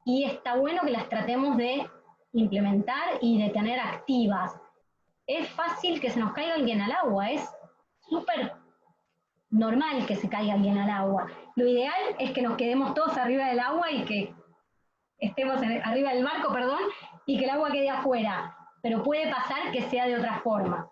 y está bueno que las tratemos de implementar y de tener activas. Es fácil que se nos caiga alguien al agua, es súper normal que se caiga alguien al agua. Lo ideal es que nos quedemos todos arriba del agua y que estemos arriba del barco, perdón, y que el agua quede afuera. Pero puede pasar que sea de otra forma.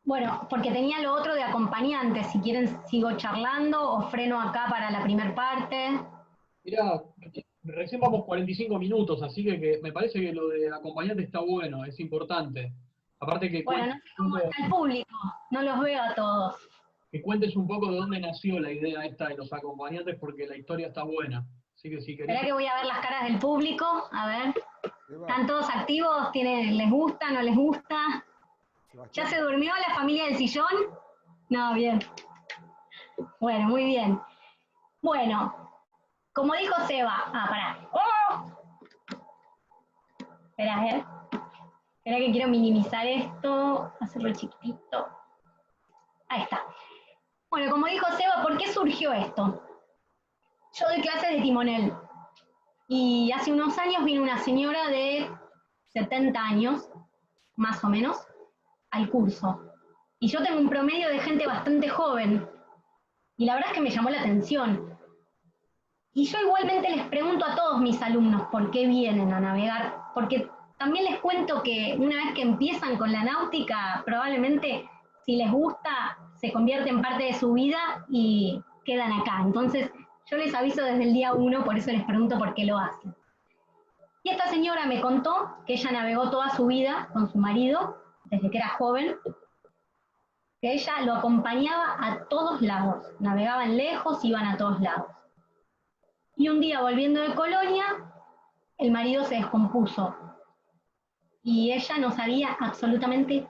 Bueno, porque tenía lo otro de acompañante. Si quieren sigo charlando o freno acá para la primer parte. Mirá, recién vamos 45 minutos, así que me parece que lo de acompañante está bueno, es importante. Aparte que bueno, no sé cómo está el público, no los veo a todos. Que cuentes un poco de dónde nació la idea esta de los acompañantes, porque la historia está buena. Así que si querés... Esperá que voy a ver las caras del público, a ver. ¿Están todos activos? ¿Les gusta? ¿No les gusta? ¿Ya se durmió la familia del sillón? No, bien. Bueno, muy bien. Bueno, como dijo Seba... pará. ¡Oh! Espera, a ver. Espera que quiero minimizar esto, hacerlo chiquitito. Ahí está. Bueno, como dijo Seba, ¿por qué surgió esto? Yo doy clases de timonel. Y hace unos años vino una señora de 70 años, más o menos, al curso. Y yo tengo un promedio de gente bastante joven. Y la verdad es que me llamó la atención. Y yo igualmente les pregunto a todos mis alumnos por qué vienen a navegar, porque también les cuento que una vez que empiezan con la náutica, probablemente si les gusta, se convierte en parte de su vida y quedan acá. Entonces, yo les aviso desde el día 1, por eso les pregunto por qué lo hacen. Y esta señora me contó que ella navegó toda su vida con su marido, desde que era joven, que ella lo acompañaba a todos lados, navegaban lejos, iban a todos lados. Y un día, volviendo de Colonia, el marido se descompuso y ella no sabía absolutamente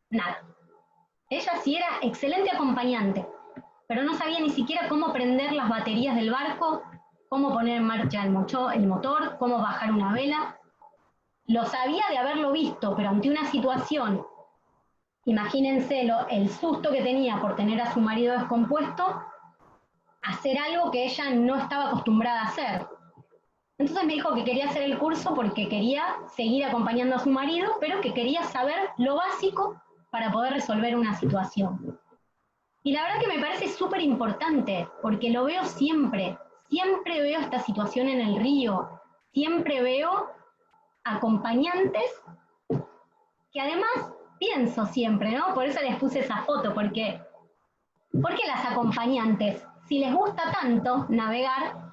nada. Ella sí era excelente acompañante, pero no sabía ni siquiera cómo prender las baterías del barco, cómo poner en marcha el motor, cómo bajar una vela. Lo sabía de haberlo visto, pero ante una situación, imagínense el susto que tenía por tener a su marido descompuesto, hacer algo que ella no estaba acostumbrada a hacer. Entonces me dijo que quería hacer el curso porque quería seguir acompañando a su marido, pero que quería saber lo básico para poder resolver una situación. Y la verdad que me parece súper importante, porque lo veo siempre. Siempre veo esta situación en el río. Siempre veo acompañantes que además pienso siempre, ¿no? Por eso les puse esa foto, porque ¿por qué las acompañantes, si les gusta tanto navegar,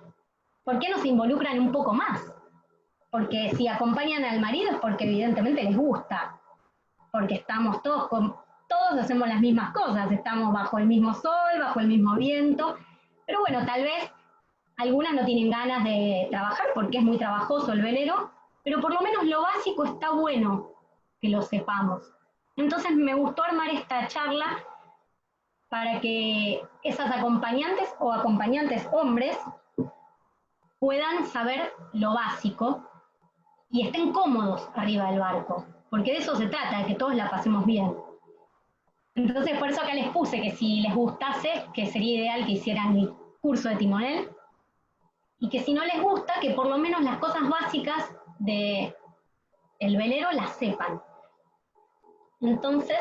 por qué no se involucran un poco más? Porque si acompañan al marido es porque evidentemente les gusta, porque estamos todos hacemos las mismas cosas, estamos bajo el mismo sol, bajo el mismo viento, pero bueno, tal vez algunas no tienen ganas de trabajar porque es muy trabajoso el velero, pero por lo menos lo básico está bueno que lo sepamos. Entonces me gustó armar esta charla para que esas acompañantes o acompañantes hombres puedan saber lo básico y estén cómodos arriba del barco, porque de eso se trata, de que todos la pasemos bien. Entonces por eso acá les puse que si les gustase, que sería ideal que hicieran el curso de timonel, y que si no les gusta, que por lo menos las cosas básicas del velero las sepan. Entonces,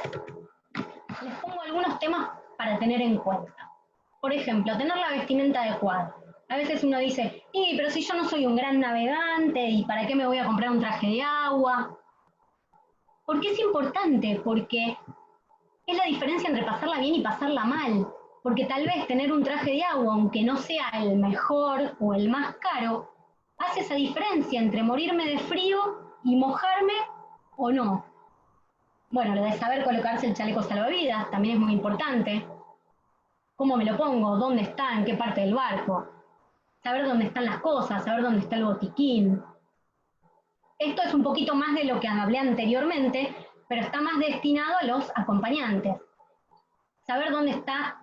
les pongo algunos temas para tener en cuenta. Por ejemplo, tener la vestimenta adecuada. A veces uno dice, pero si yo no soy un gran navegante, ¿y para qué me voy a comprar un traje de agua? ¿Por qué es importante? Porque es la diferencia entre pasarla bien y pasarla mal. Porque tal vez tener un traje de agua, aunque no sea el mejor o el más caro, hace esa diferencia entre morirme de frío y mojarme o no. Bueno, lo de saber colocarse el chaleco salvavidas también es muy importante. ¿Cómo me lo pongo? ¿Dónde está? ¿En qué parte del barco? Saber dónde están las cosas, saber dónde está el botiquín. Esto es un poquito más de lo que hablé anteriormente, pero está más destinado a los acompañantes. Saber dónde está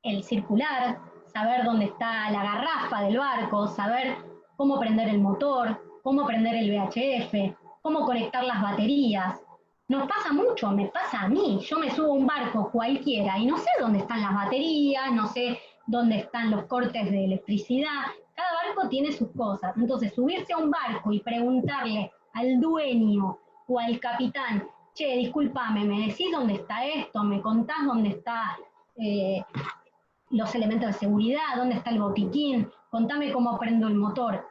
el circular, saber dónde está la garrafa del barco, saber cómo prender el motor, cómo prender el VHF, cómo conectar las baterías. Nos pasa mucho, me pasa a mí. Yo me subo a un barco cualquiera y no sé dónde están las baterías, no sé dónde están los cortes de electricidad. Cada barco tiene sus cosas. Entonces, subirse a un barco y preguntarle al dueño o al capitán, che, discúlpame, ¿me decís dónde está esto? ¿Me contás dónde está los elementos de seguridad? ¿Dónde está el botiquín? Contame cómo prendo el motor.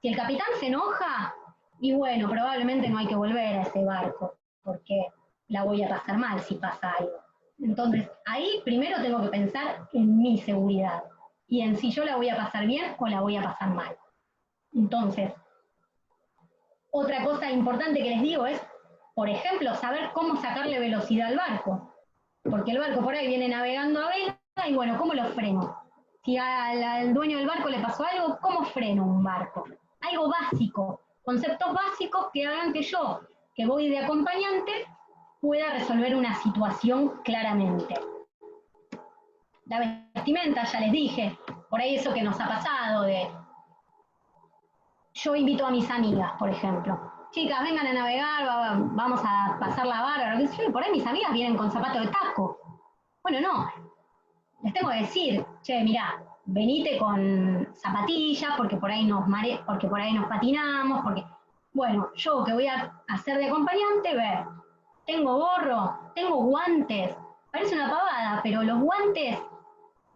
Si el capitán se enoja, y bueno, probablemente no hay que volver a ese barco, porque la voy a pasar mal si pasa algo. Entonces, ahí primero tengo que pensar en mi seguridad y en si yo la voy a pasar bien o la voy a pasar mal. Entonces, otra cosa importante que les digo es, por ejemplo, saber cómo sacarle velocidad al barco. Porque el barco por ahí viene navegando a vela y bueno, ¿cómo lo freno? Si al dueño del barco le pasó algo, ¿cómo freno un barco? Algo básico, conceptos básicos que hagan que yo, que voy de acompañante, pueda resolver una situación claramente. La vestimenta, ya les dije, por ahí eso que nos ha pasado de... Yo invito a mis amigas, por ejemplo. Chicas, vengan a navegar, vamos a pasar la barra. Por ahí mis amigas vienen con zapatos de taco. Bueno, no. Les tengo que decir, che, mirá, venite con zapatillas porque por ahí nos patinamos, porque... Bueno, yo que voy a hacer de acompañante, ver, tengo gorro, tengo guantes. Parece una pavada, pero los guantes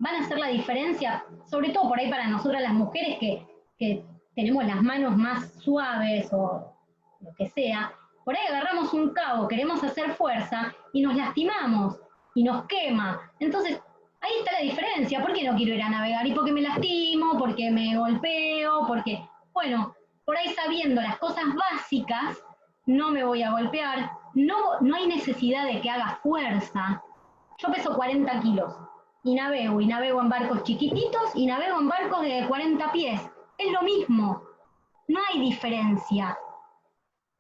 van a hacer la diferencia, sobre todo por ahí para nosotras las mujeres que tenemos las manos más suaves o lo que sea. Por ahí agarramos un cabo, queremos hacer fuerza y nos lastimamos y nos quema. Entonces, ahí está la diferencia. ¿Por qué no quiero ir a navegar? ¿Y porque me lastimo? ¿Porque me golpeo? Porque, bueno, por ahí sabiendo las cosas básicas, no me voy a golpear, no hay necesidad de que haga fuerza. Yo peso 40 kilos y navego en barcos chiquititos y navego en barcos de 40 pies. Es lo mismo, no hay diferencia.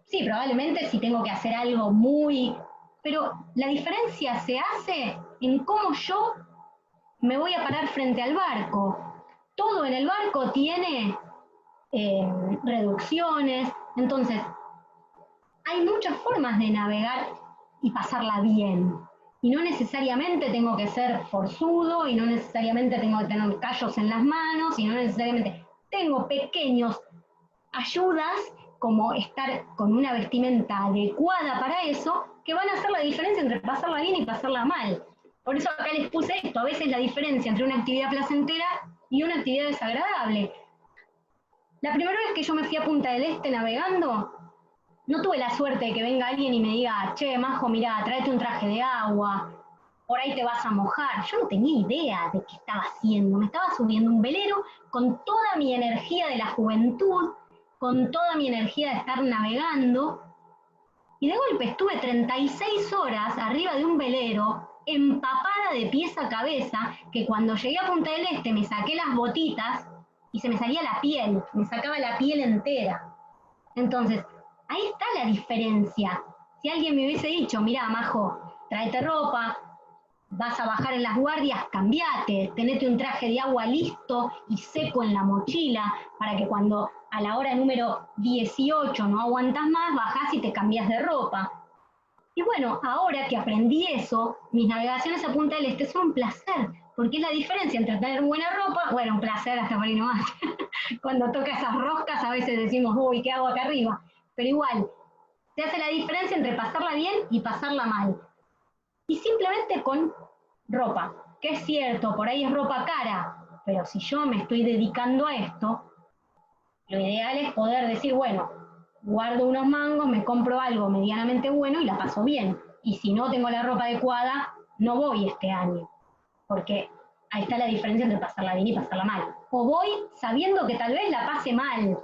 Sí, probablemente si tengo que hacer algo muy... Pero la diferencia se hace en cómo yo me voy a parar frente al barco. Todo en el barco tiene reducciones, entonces hay muchas formas de navegar y pasarla bien. Y no necesariamente tengo que ser forzudo, y no necesariamente tengo que tener callos en las manos, y no necesariamente... Tengo pequeños ayudas, como estar con una vestimenta adecuada para eso, que van a hacer la diferencia entre pasarla bien y pasarla mal. Por eso acá les puse esto, a veces la diferencia entre una actividad placentera y una actividad desagradable. La primera vez que yo me fui a Punta del Este navegando, no tuve la suerte de que venga alguien y me diga, che, Majo, mirá, tráete un traje de agua, por ahí te vas a mojar. Yo no tenía idea de qué estaba haciendo, me estaba subiendo un velero con toda mi energía de la juventud, con toda mi energía de estar navegando, y de golpe estuve 36 horas arriba de un velero, empapada de pies a cabeza, que cuando llegué a Punta del Este me saqué las botitas y se me salía la piel, me sacaba la piel entera. Entonces, ahí está la diferencia. Si alguien me hubiese dicho, mirá, Majo, tráete ropa, vas a bajar en las guardias, cambiate, tenete un traje de agua listo y seco en la mochila, para que cuando a la hora número 18 no aguantas más, bajás y te cambias de ropa. Y bueno, ahora que aprendí eso, mis navegaciones a Punta del Este son un placer, porque es la diferencia entre tener buena ropa, bueno, un placer hasta por ahí nomás. Cuando toca esas roscas a veces decimos, uy, ¿qué hago acá arriba? Pero igual, se hace la diferencia entre pasarla bien y pasarla mal. Y simplemente con ropa, que es cierto, por ahí es ropa cara, pero si yo me estoy dedicando a esto, lo ideal es poder decir, bueno, guardo unos mangos, me compro algo medianamente bueno y la paso bien. Y si no tengo la ropa adecuada, no voy este año, porque ahí está la diferencia entre pasarla bien y pasarla mal. O voy sabiendo que tal vez la pase mal.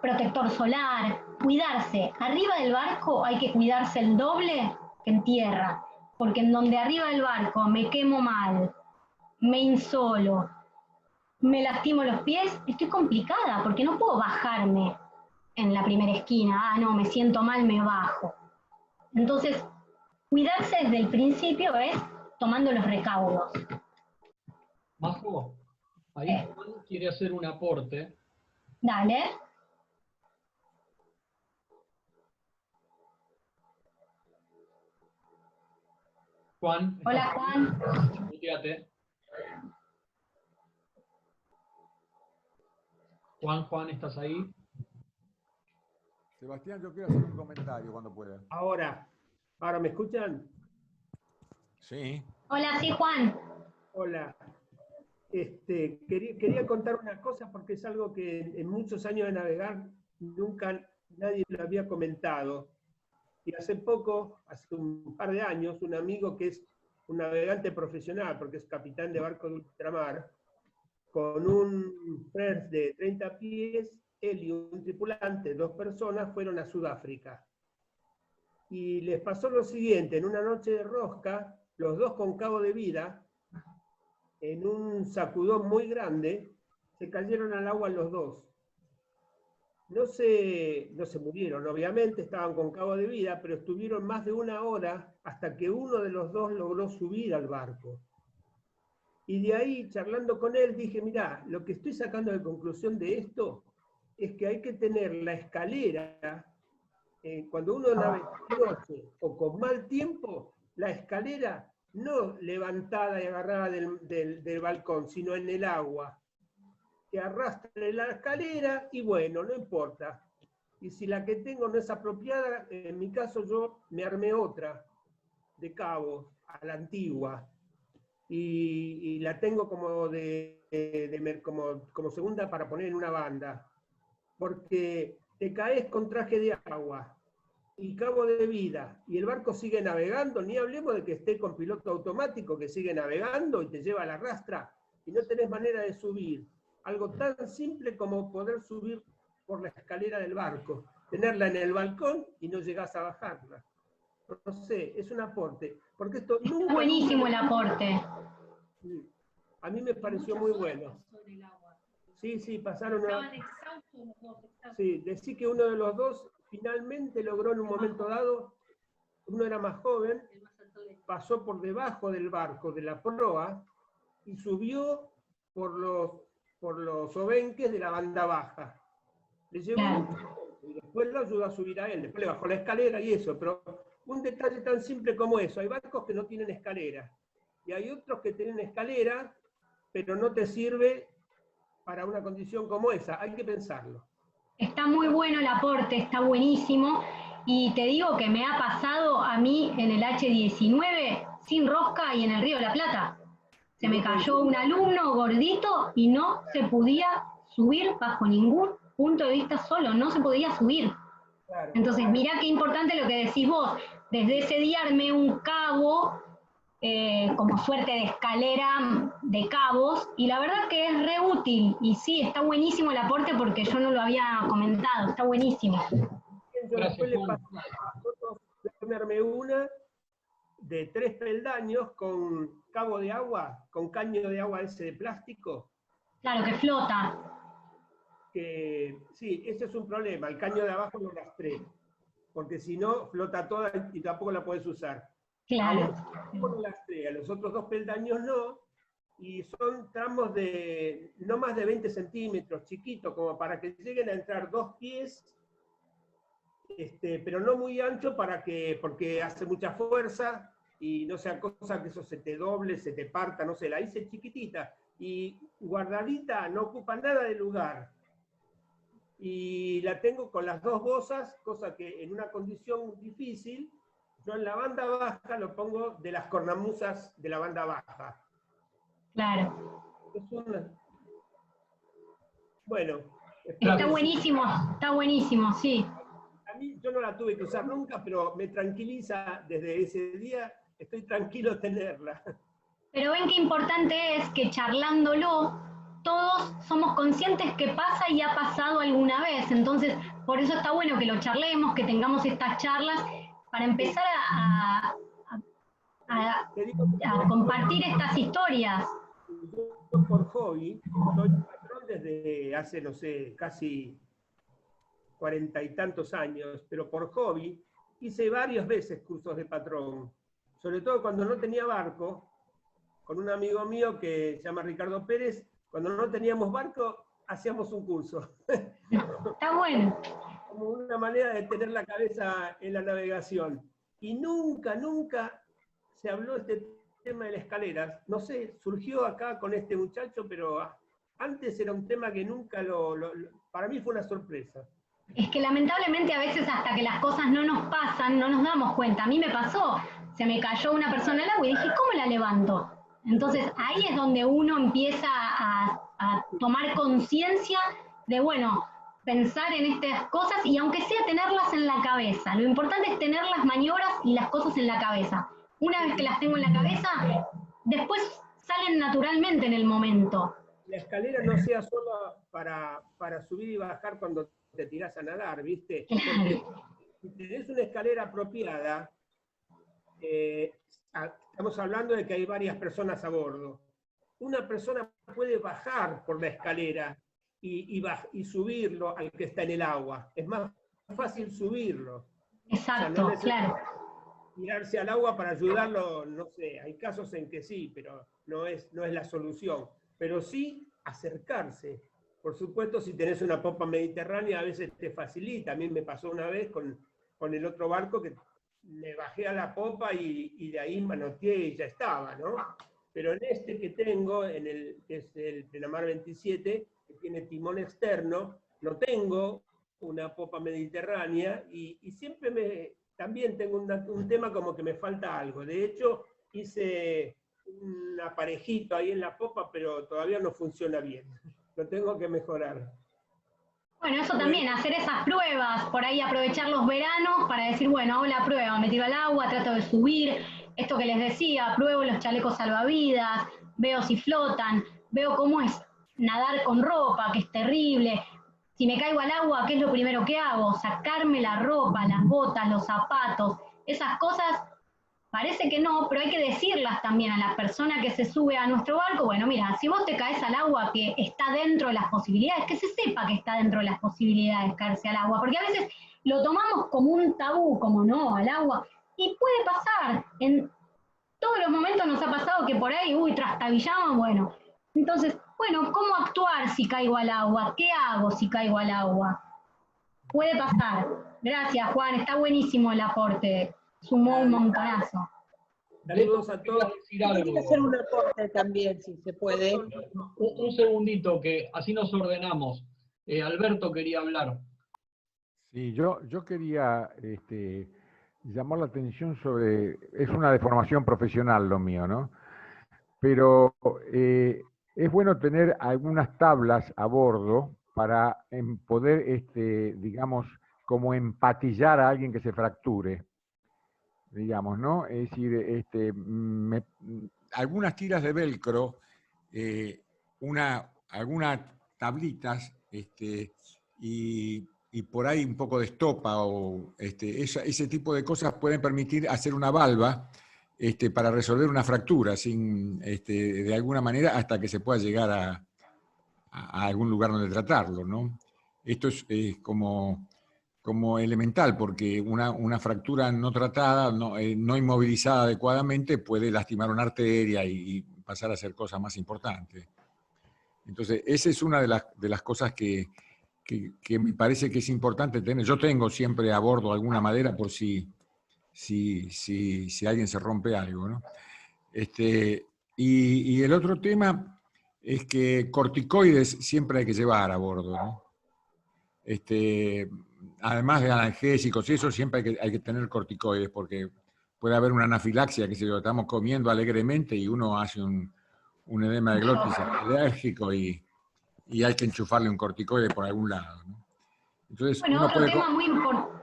Protector solar, cuidarse. Arriba del barco hay que cuidarse el doble que en tierra, porque en donde arriba del barco me quemo mal, me insolo, me lastimo los pies, estoy complicada, porque no puedo bajarme en la primera esquina, no, me siento mal, me bajo. Entonces, cuidarse desde el principio es tomando los recaudos. Majo, ahí Juan quiere hacer un aporte. Dale. Juan. Hola, Juan. Muteate. Juan, ¿estás ahí? Sebastián, yo quiero hacer un comentario cuando pueda. ¿Ahora me escuchan? Sí. Hola, sí, Juan. Hola. Quería contar una cosa porque es algo que en muchos años de navegar nunca nadie lo había comentado. Y hace poco, hace un par de años, un amigo que es un navegante profesional, porque es capitán de barco de ultramar, con un FRERS de 30 pies, él y un tripulante, 2 personas, fueron a Sudáfrica. Y les pasó lo siguiente, en una noche de rosca, los dos con cabo de vida, en un sacudón muy grande, se cayeron al agua los dos. No se murieron, obviamente, estaban con cabo de vida, pero estuvieron más de 1 hora hasta que uno de los dos logró subir al barco. Y de ahí, charlando con él, dije, mirá, lo que estoy sacando de conclusión de esto es que hay que tener la escalera, cuando uno navega de noche o con mal tiempo, la escalera no levantada y agarrada del balcón, sino en el agua. Que arrastre la escalera y bueno, no importa. Y si la que tengo no es apropiada, en mi caso yo me armé otra, de cabos, a la antigua. y la tengo como, como segunda para poner en una banda, porque te caes con traje de agua y cabo de vida, y el barco sigue navegando, ni hablemos de que esté con piloto automático que sigue navegando y te lleva a la rastra, y no tenés manera de subir. Algo tan simple como poder subir por la escalera del barco, tenerla en el balcón y no llegás a bajarla. No sé, es un aporte, porque esto nunca... Buenísimo el aporte. A mí me pareció muy bueno. Sí, sí, pasaron... Sí, decí que uno de los dos finalmente logró en un momento dado, uno era más joven, pasó por debajo del barco, de la proa, y subió por los obenques de la banda baja. Le llevó y después lo ayudó a subir a él, después le bajó la escalera y eso, pero un detalle tan simple como eso, hay barcos que no tienen escalera, y hay otros que tienen escalera, pero no te sirve para una condición como esa, hay que pensarlo. Está muy bueno el aporte, está buenísimo, y te digo que me ha pasado a mí en el H19 sin rosca y en el Río de la Plata. Se me cayó un alumno gordito y no se podía subir bajo ningún punto de vista solo, no se podía subir. Entonces, mirá qué importante lo que decís vos. Desde ese día armé un cabo, como suerte de escalera de cabos, y la verdad que es re útil, y sí, está buenísimo el aporte porque yo no lo había comentado, está buenísimo. Después le pasó a ponerme una de 3 peldaños con cabo de agua, con caño de agua ese de plástico. Claro, que flota. Que, sí, ese es un problema, el caño de abajo lo rastré, porque si no, flota toda y tampoco la puedes usar. Claro. A los otros 2 peldaños no, y son tramos de no más de 20 centímetros, chiquitos, como para que lleguen a entrar 2 pies, pero no muy ancho porque hace mucha fuerza, y no sea cosa que eso se te doble, se te parta, no sé, la hice chiquitita, y guardadita, no ocupa nada de lugar. Y la tengo con las 2 bozas, cosa que en una condición difícil, yo en la banda baja lo pongo de las cornamusas de la banda baja. Claro. Bueno. Está buenísimo, sí. A mí yo no la tuve que usar nunca, pero me tranquiliza desde ese día, estoy tranquilo tenerla. Pero ven qué importante es que charlándolo, todos somos conscientes que pasa y ha pasado alguna vez. Entonces, por eso está bueno que lo charlemos, que tengamos estas charlas, para empezar a compartir estas historias. Yo por hobby, soy patrón desde hace, no sé, casi 40 y tantos años, pero por hobby hice varias veces cursos de patrón, sobre todo cuando no tenía barco, con un amigo mío que se llama Ricardo Pérez, cuando no teníamos barco, hacíamos un curso. Está bueno. Como una manera de tener la cabeza en la navegación. Y nunca se habló este tema de las escaleras. No sé, surgió acá con este muchacho, pero antes era un tema que nunca para mí fue una sorpresa. Es que lamentablemente a veces hasta que las cosas no nos pasan, no nos damos cuenta. A mí me pasó, se me cayó una persona al agua y dije, ¿cómo la levanto? Entonces ahí es donde uno empieza a tomar conciencia de, bueno, pensar en estas cosas y aunque sea tenerlas en la cabeza. Lo importante es tener las maniobras y las cosas en la cabeza. Una vez que las tengo en la cabeza, después salen naturalmente en el momento. La escalera no sea solo para subir y bajar cuando te tirás a nadar, ¿viste? Porque si tenés una escalera apropiada, estamos hablando de que hay varias personas a bordo. Una persona puede bajar por la escalera y subirlo al que está en el agua. Es más fácil subirlo. Exacto, o sea, no claro. Tirarse al agua para ayudarlo, no sé, hay casos en que sí, pero no es la solución. Pero sí acercarse. Por supuesto, si tenés una popa mediterránea, a veces te facilita. A mí me pasó una vez con el otro barco que me bajé a la popa y de ahí manoteé y ya estaba, ¿no? Pero en este que tengo, que es el Plenamar 27, que tiene timón externo, no tengo una popa mediterránea y siempre también tengo un tema como que me falta algo. De hecho, hice un aparejito ahí en la popa, pero todavía no funciona bien. Lo tengo que mejorar. Bueno, eso también, hacer esas pruebas, por ahí aprovechar los veranos para decir, bueno, hago la prueba, me tiro al agua, trato de subir, esto que les decía, pruebo los chalecos salvavidas, veo si flotan, veo cómo es nadar con ropa, que es terrible. Si me caigo al agua, ¿qué es lo primero que hago? Sacarme la ropa, las botas, los zapatos, esas cosas. Parece que no, pero hay que decirlas también a la persona que se sube a nuestro barco. Bueno, mira, si vos te caes al agua que está dentro de las posibilidades, que se sepa que está dentro de las posibilidades caerse al agua, porque a veces lo tomamos como un tabú, como no, al agua, y puede pasar. En todos los momentos nos ha pasado que por ahí, trastabillamos, bueno. Entonces, bueno, ¿cómo actuar si caigo al agua? ¿Qué hago si caigo al agua? Puede pasar. Gracias, Juan, está buenísimo el aporte. Sumó un montonazo. Saludos a todos. Decir algo. Quiero hacer un aporte también, si se puede. Un segundito, que así nos ordenamos. Alberto quería hablar. Sí, yo quería llamar la atención sobre, es una deformación profesional lo mío, ¿no? Pero es bueno tener algunas tablas a bordo para poder, digamos, como empatillar a alguien que se fracture, digamos, ¿no? Es decir, algunas tiras de velcro, algunas tablitas, y por ahí un poco de estopa o ese tipo de cosas pueden permitir hacer una valva para resolver una fractura sin, de alguna manera hasta que se pueda llegar a algún lugar donde tratarlo, ¿no? Esto es como elemental, porque una fractura no tratada, no inmovilizada adecuadamente, puede lastimar una arteria y pasar a ser cosas más importantes. Entonces, esa es una de las cosas que me parece que es importante tener. Yo tengo siempre a bordo alguna madera por si alguien se rompe algo, ¿no? Y el otro tema es que corticoides siempre hay que llevar a bordo, ¿no? Además de analgésicos y eso, siempre hay que tener corticoides, porque puede haber una anafilaxia, que si lo estamos comiendo alegremente y uno hace un edema de glotis alérgico y hay que enchufarle un corticoide por algún lado, ¿no? Entonces, bueno,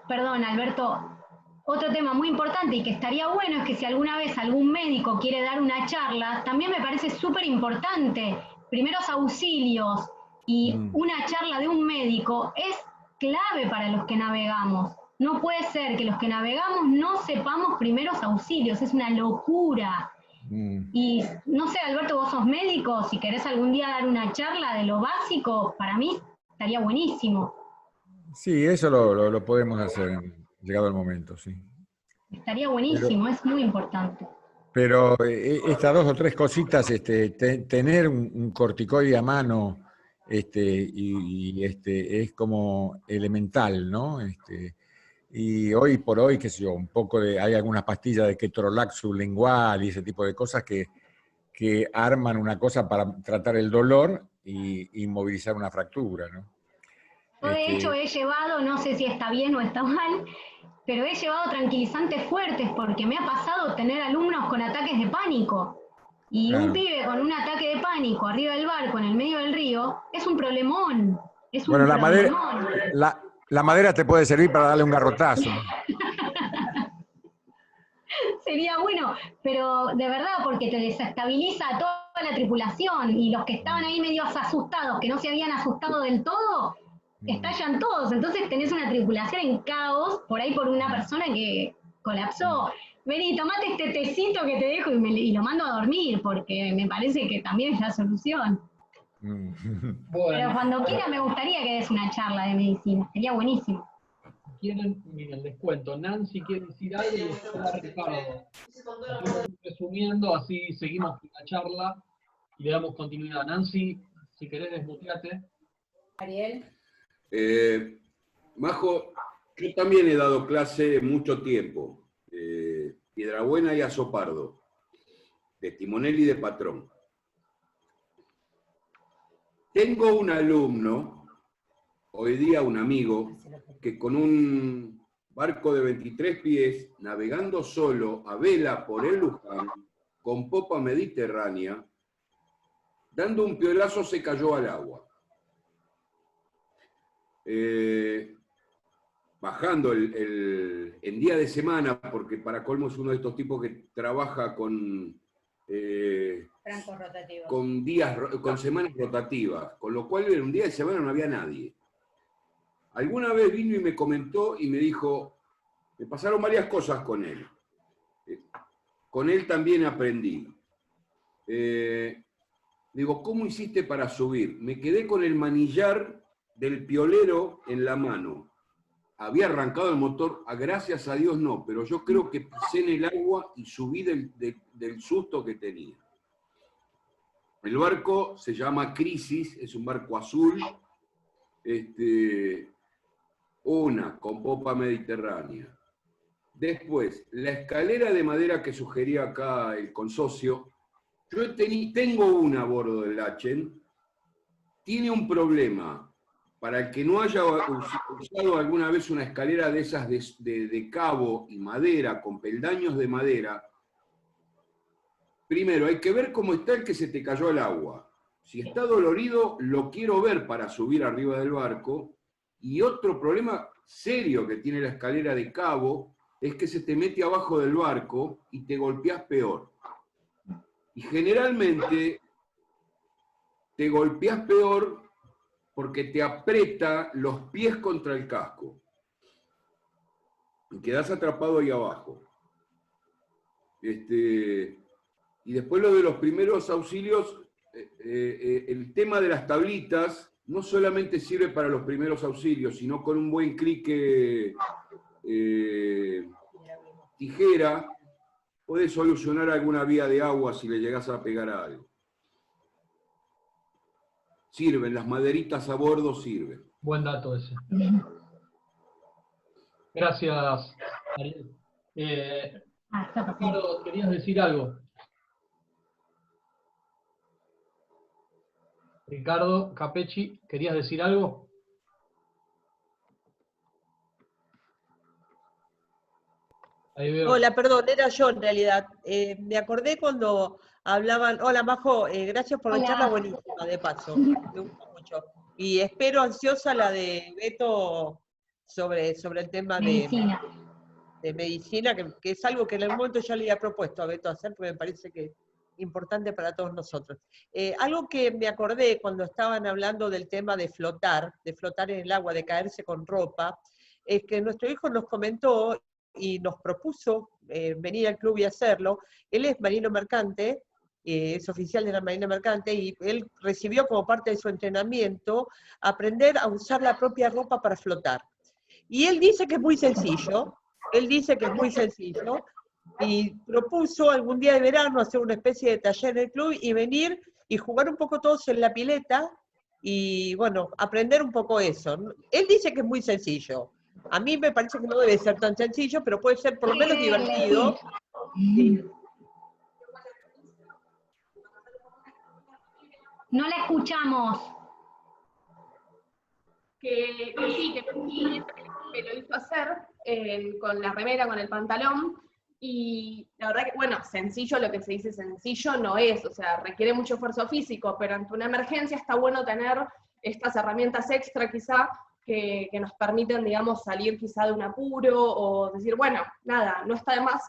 perdón, Alberto, otro tema muy importante y que estaría bueno es que si alguna vez algún médico quiere dar una charla, también me parece súper importante, primeros auxilios y una charla de un médico es clave para los que navegamos. No puede ser que los que navegamos no sepamos primeros auxilios, es una locura. Y no sé, Alberto, vos sos médico, si querés algún día dar una charla de lo básico, para mí estaría buenísimo. Sí, eso lo podemos hacer llegado el momento, sí. Estaría buenísimo, es muy importante. Pero estas dos o tres cositas, tener un corticoide a mano, es como elemental, ¿no? Y hoy por hoy, qué sé yo, hay algunas pastillas de ketorolac sublingual y ese tipo de cosas que arman una cosa para tratar el dolor y inmovilizar una fractura, ¿no? Yo de hecho he llevado, no sé si está bien o está mal, pero he llevado tranquilizantes fuertes porque me ha pasado tener alumnos con ataques de pánico. Y claro, un pibe con un ataque de pánico arriba del barco, en el medio del río, es un problemón. Es un problemón. La madera te puede servir para darle un garrotazo. Sería bueno, pero de verdad, porque te desestabiliza a toda la tripulación y los que estaban ahí medio asustados, que no se habían asustado del todo, estallan todos. Entonces tenés una tripulación en caos, por ahí por una persona que colapsó. Vení, tomate este tecito que te dejo y lo mando a dormir, porque me parece que también es la solución. Bueno. Pero cuando quiera me gustaría que des una charla de medicina, sería buenísimo. Miren, les cuento, Nancy quiere decir algo y está Ricardo. Resumiendo, así seguimos con la charla y le damos continuidad. Nancy, si querés desmuteate. Ariel. Majo, yo también he dado clase mucho tiempo, Piedrabuena y Azopardo, de timonel y de patrón. Tengo un alumno, hoy día un amigo, que con un barco de 23 pies, navegando solo a vela por el Luján, con popa mediterránea, dando un piolazo se cayó al agua. Bajando en día de semana, porque para colmo es uno de estos tipos que trabaja con con semanas rotativas, con lo cual en un día de semana no había nadie. Alguna vez vino y me comentó y me dijo, me pasaron varias cosas con él. Con él también aprendí. Digo, ¿cómo hiciste para subir? Me quedé con el manillar del piolero en la mano. Había arrancado el motor, gracias a Dios no, pero yo creo que pisé en el agua y subí del susto que tenía. El barco se llama Crisis, es un barco azul, una con popa mediterránea. Después, la escalera de madera que sugería acá el consorcio, yo tengo una a bordo del Lachen, tiene un problema. Para el que no haya usado alguna vez una escalera de esas de cabo y madera, con peldaños de madera, primero hay que ver cómo está el que se te cayó al agua. Si está dolorido, lo quiero ver para subir arriba del barco. Y otro problema serio que tiene la escalera de cabo es que se te mete abajo del barco y te golpeás peor. Y generalmente te golpeás peor porque te aprieta los pies contra el casco. Y quedás atrapado ahí abajo. Y después lo de los primeros auxilios, el tema de las tablitas no solamente sirve para los primeros auxilios, sino con un buen clique tijera, podés solucionar alguna vía de agua si le llegás a pegar a algo. Sirven, las maderitas a bordo sirven. Buen dato ese. Gracias, Ariel. Ricardo, ¿querías decir algo? Ricardo Capecci, ¿querías decir algo? Ahí veo. Hola, perdón, era yo en realidad. Me acordé cuando hablaban. Hola, Majo, gracias por la charla buenísima, de paso. Me gustó mucho. Y espero ansiosa la de Beto sobre el tema de medicina, que es algo que en algún momento ya le había propuesto a Beto hacer, porque me parece que es importante para todos nosotros. Algo que me acordé cuando estaban hablando del tema de flotar en el agua, de caerse con ropa, es que nuestro hijo nos comentó y nos propuso venir al club y hacerlo. Él es marino mercante, es oficial de la Marina Mercante, y él recibió como parte de su entrenamiento aprender a usar la propia ropa para flotar. Y él dice que es muy sencillo, y propuso algún día de verano hacer una especie de taller en el club y venir y jugar un poco todos en la pileta y, bueno, aprender un poco eso. Él dice que es muy sencillo. A mí me parece que no debe ser tan sencillo, pero puede ser por lo menos divertido. Sí. No la escuchamos. Que sí, que lo hizo hacer con la remera, con el pantalón, y la verdad que, bueno, sencillo, lo que se dice sencillo no es, o sea, requiere mucho esfuerzo físico, pero ante una emergencia está bueno tener estas herramientas extra quizá, que nos permiten, digamos, salir quizá de un apuro, o decir, bueno, nada, no está de más,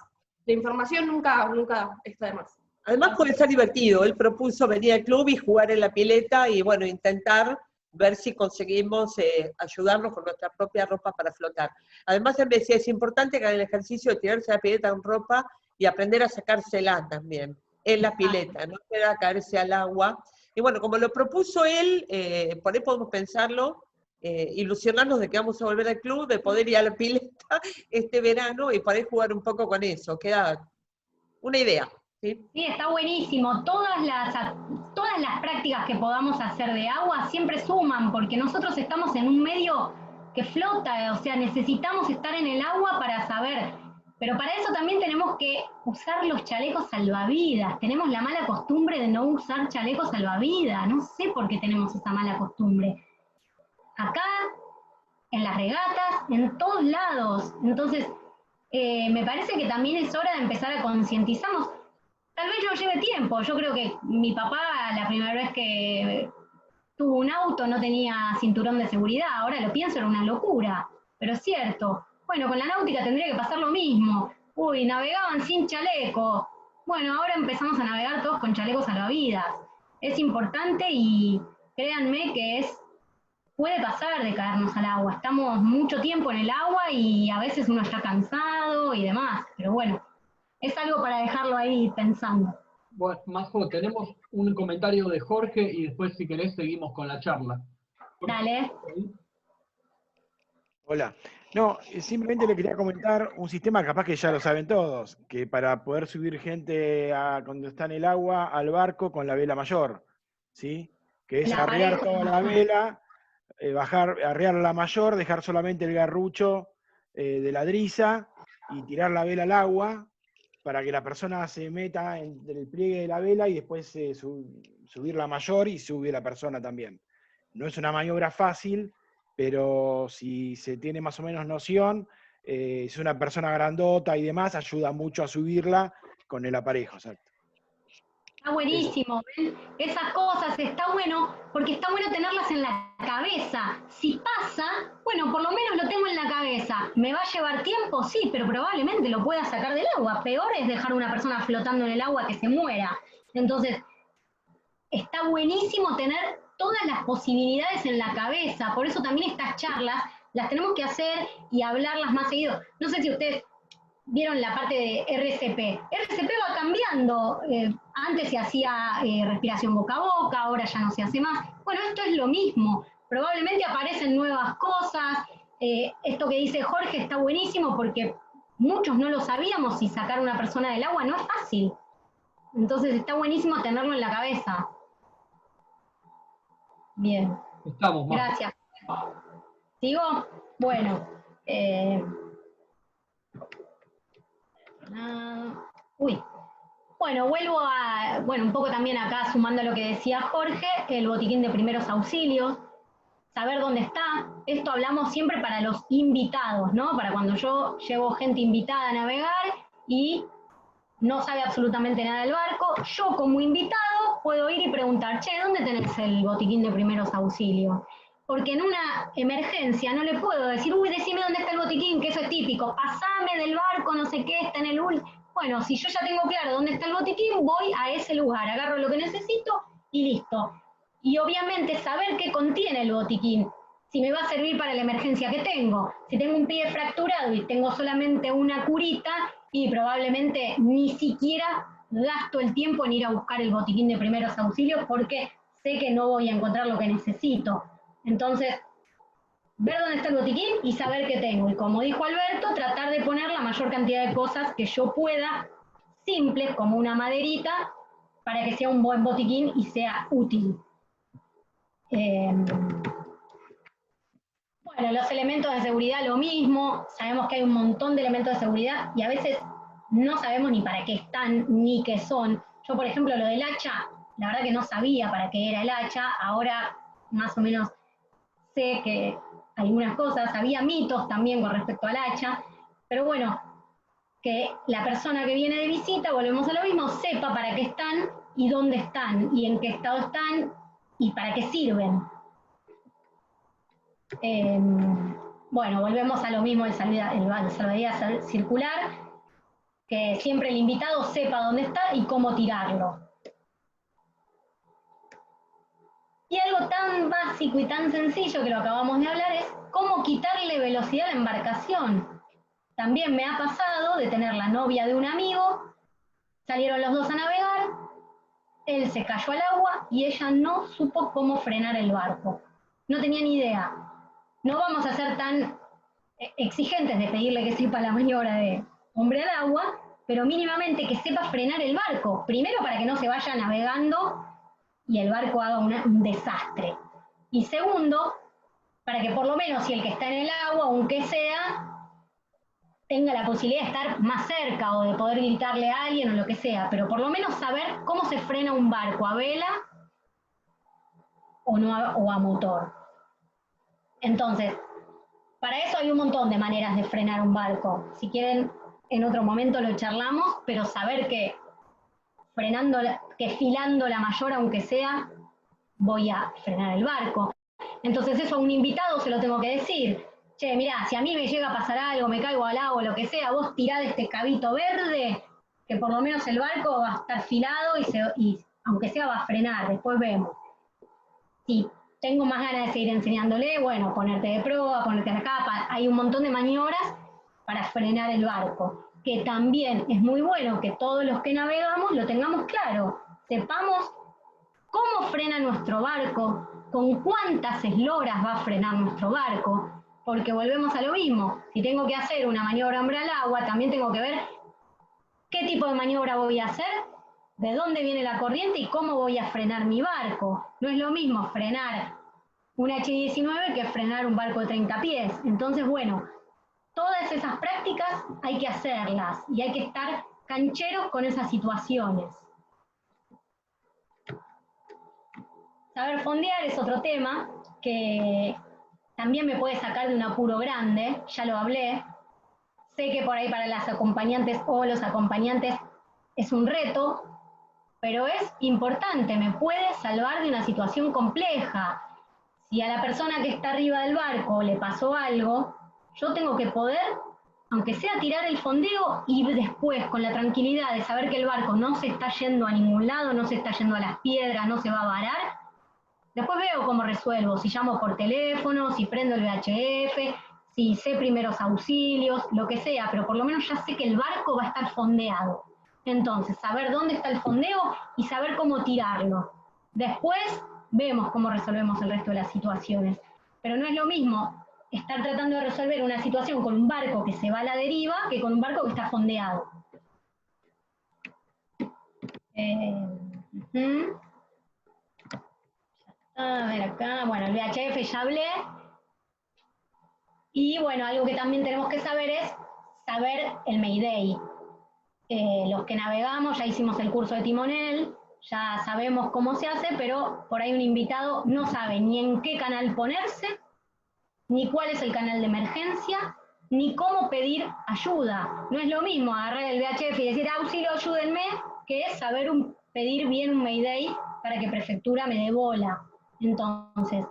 la información nunca está de más. Además puede ser divertido, él propuso venir al club y jugar en la pileta, y bueno, intentar ver si conseguimos ayudarnos con nuestra propia ropa para flotar. Además, él decía, es importante que hagan el ejercicio de tirarse la pileta con ropa y aprender a sacársela también, en la pileta, no esperar a caerse al agua. Y bueno, como lo propuso él, por ahí podemos pensarlo, ilusionarnos de que vamos a volver al club, de poder ir a la pileta este verano y poder jugar un poco con eso. Queda una idea. ¿Sí? Sí, está buenísimo. Todas las prácticas que podamos hacer de agua siempre suman, porque nosotros estamos en un medio que flota, o sea, necesitamos estar en el agua para saber. Pero para eso también tenemos que usar los chalecos salvavidas. Tenemos la mala costumbre de no usar chalecos salvavidas. No sé por qué tenemos esa mala costumbre. Acá, en las regatas, en todos lados. Entonces, me parece que también es hora de empezar a concientizarnos. tal vez yo lleve tiempo. Yo creo que mi papá, la primera vez que tuvo un auto, no tenía cinturón de seguridad. Ahora lo pienso, era una locura. Pero es cierto. Bueno, con la náutica tendría que pasar lo mismo. Uy, navegaban sin chaleco. Bueno, ahora empezamos a navegar todos con chalecos salvavidas. Es importante y créanme que puede pasar de caernos al agua. Estamos mucho tiempo en el agua y a veces uno está cansado y demás. Pero bueno, es algo para dejarlo ahí pensando. Bueno, Majo, tenemos un comentario de Jorge y después, si querés, seguimos con la charla. Dale. Hola. No, simplemente le quería comentar un sistema, capaz que ya lo saben todos, que para poder subir gente cuando está en el agua al barco con la vela mayor, ¿sí? Que es arriar toda la vela, arriar la mayor, dejar solamente el garrucho de la driza y tirar la vela al agua para que la persona se meta en el pliegue de la vela y después subir la mayor y subir la persona también. No es una maniobra fácil, pero si se tiene más o menos noción, si es una persona grandota y demás, ayuda mucho a subirla con el aparejo, exacto. Está buenísimo, ¿ven? Esas cosas está bueno, porque está bueno tenerlas en la cabeza. Si pasa, bueno, por lo menos lo tengo en la cabeza. ¿Me va a llevar tiempo? Sí, pero probablemente lo pueda sacar del agua. Peor es dejar a una persona flotando en el agua que se muera. Entonces, está buenísimo tener todas las posibilidades en la cabeza. Por eso también estas charlas las tenemos que hacer y hablarlas más seguido. No sé si ustedes vieron la parte de RCP. RCP va cambiando. Antes se hacía respiración boca a boca, ahora ya no se hace más. Bueno, esto es lo mismo. Probablemente aparecen nuevas cosas. Esto que dice Jorge está buenísimo porque muchos no lo sabíamos y sacar a una persona del agua no es fácil. Entonces está buenísimo tenerlo en la cabeza. Bien. Estamos, Majo. Gracias. ¿Sigo? Bueno. Bueno, vuelvo a, un poco también acá sumando lo que decía Jorge, el botiquín de primeros auxilios, saber dónde está. Esto hablamos siempre para los invitados, ¿no? Para cuando yo llevo gente invitada a navegar y no sabe absolutamente nada del barco, yo como invitado puedo ir y preguntar, che, ¿dónde tenés el botiquín de primeros auxilios? Porque en una emergencia no le puedo decir, uy, decime dónde está el botiquín, que eso es típico, pasame del barco, no sé qué, está en el último. Bueno, si yo ya tengo claro dónde está el botiquín, voy a ese lugar, agarro lo que necesito y listo. Y obviamente saber qué contiene el botiquín, si me va a servir para la emergencia que tengo. Si tengo un pie fracturado y tengo solamente una curita, y probablemente ni siquiera gasto el tiempo en ir a buscar el botiquín de primeros auxilios porque sé que no voy a encontrar lo que necesito. Entonces, ver dónde está el botiquín y saber qué tengo. Y como dijo Alberto, tratar de poner la mayor cantidad de cosas que yo pueda, simples como una maderita, para que sea un buen botiquín y sea útil. Bueno, los elementos de seguridad lo mismo, sabemos que hay un montón de elementos de seguridad y a veces no sabemos ni para qué están ni qué son. Yo, por ejemplo, lo del hacha, la verdad que no sabía para qué era el hacha, ahora más o menos sé que algunas cosas, había mitos también con respecto al hacha, pero bueno, que la persona que viene de visita, volvemos a lo mismo, sepa para qué están y dónde están y en qué estado están y para qué sirven. Bueno, volvemos a lo mismo del salvavidas circular, que siempre el invitado sepa dónde está y cómo tirarlo. Y algo tan básico y tan sencillo que lo acabamos de hablar es cómo quitarle velocidad a la embarcación. También me ha pasado de tener la novia de un amigo, salieron los dos a navegar, él se cayó al agua y ella no supo cómo frenar el barco. No tenía ni idea. No vamos a ser tan exigentes de pedirle que sepa la maniobra de hombre al agua, pero mínimamente que sepa frenar el barco. Primero para que no se vaya navegando y el barco haga un desastre. Y segundo, para que por lo menos si el que está en el agua, aunque sea, tenga la posibilidad de estar más cerca o de poder gritarle a alguien o lo que sea, pero por lo menos saber cómo se frena un barco, a vela o a motor. Entonces, para eso hay un montón de maneras de frenar un barco. Si quieren, en otro momento lo charlamos, pero saber que frenando, que filando la mayor, aunque sea, voy a frenar el barco. Entonces eso a un invitado se lo tengo que decir. Che, mirá, si a mí me llega a pasar algo, me caigo al agua, lo que sea, vos tirá de este cabito verde, que por lo menos el barco va a estar filado y aunque sea va a frenar, después vemos. Si tengo más ganas de seguir enseñándole, bueno, ponerte de proa, ponerte a la capa, hay un montón de maniobras para frenar el barco, que también es muy bueno que todos los que navegamos lo tengamos claro, sepamos cómo frena nuestro barco, con cuántas esloras va a frenar nuestro barco, porque volvemos a lo mismo, si tengo que hacer una maniobra hombre al agua, también tengo que ver qué tipo de maniobra voy a hacer, de dónde viene la corriente y cómo voy a frenar mi barco. No es lo mismo frenar un H-19 que frenar un barco de 30 pies. Entonces, bueno, todas esas prácticas hay que hacerlas y hay que estar cancheros con esas situaciones. Saber fondear es otro tema que también me puede sacar de un apuro grande, ya lo hablé. Sé que por ahí para las acompañantes o los acompañantes es un reto, pero es importante, me puede salvar de una situación compleja. Si a la persona que está arriba del barco le pasó algo, yo tengo que poder, aunque sea tirar el fondeo y después con la tranquilidad de saber que el barco no se está yendo a ningún lado, no se está yendo a las piedras, no se va a varar, después veo cómo resuelvo, si llamo por teléfono, si prendo el VHF, si sé primeros auxilios, lo que sea, pero por lo menos ya sé que el barco va a estar fondeado. Entonces, saber dónde está el fondeo y saber cómo tirarlo. Después vemos cómo resolvemos el resto de las situaciones. Pero no es lo mismo estar tratando de resolver una situación con un barco que se va a la deriva que con un barco que está fondeado. A ver acá, bueno, el VHF ya hablé. Y bueno, algo que también tenemos que saber es saber el Mayday. Los que navegamos ya hicimos el curso de timonel, ya sabemos cómo se hace, pero por ahí un invitado no sabe ni en qué canal ponerse, ni cuál es el canal de emergencia, ni cómo pedir ayuda. No es lo mismo agarrar el VHF y decir auxilio, ayúdenme, que es saber pedir bien un Mayday para que prefectura me dé bola. Entonces,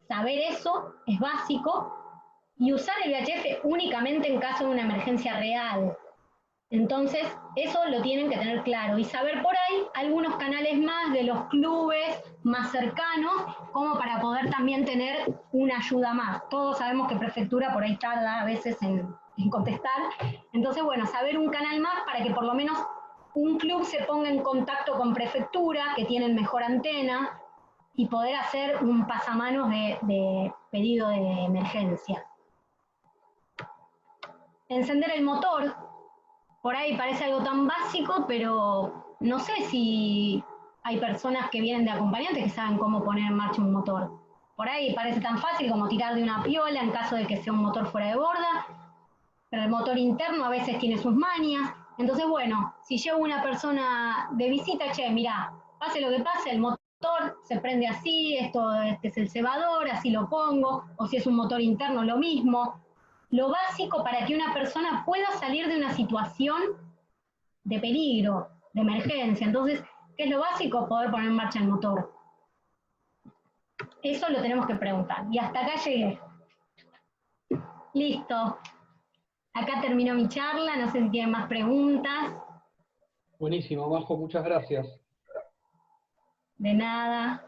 saber eso es básico y usar el VHF únicamente en caso de una emergencia real. Entonces, eso lo tienen que tener claro y saber por ahí algunos canales más de los clubes más cercanos, como para poder también tener una ayuda más. Todos sabemos que prefectura por ahí tarda a veces en contestar. Entonces, bueno, saber un canal más para que por lo menos un club se ponga en contacto con prefectura, que tienen mejor antena, y poder hacer un pasamanos de pedido de emergencia. Encender el motor. Por ahí parece algo tan básico, pero no sé si hay personas que vienen de acompañantes que saben cómo poner en marcha un motor. Por ahí parece tan fácil como tirar de una piola en caso de que sea un motor fuera de borda, pero el motor interno a veces tiene sus mañas. Entonces, bueno, si llevo una persona de visita, che, mirá, pase lo que pase, el motor se prende así, este es el cebador, así lo pongo, o si es un motor interno, lo mismo. Lo básico para que una persona pueda salir de una situación de peligro, de emergencia. Entonces, ¿qué es lo básico? Poder poner en marcha el motor. Eso lo tenemos que preguntar. Y hasta acá llegué. Listo. Acá terminó mi charla, no sé si tienen más preguntas. Buenísimo, Majo, muchas gracias. De nada.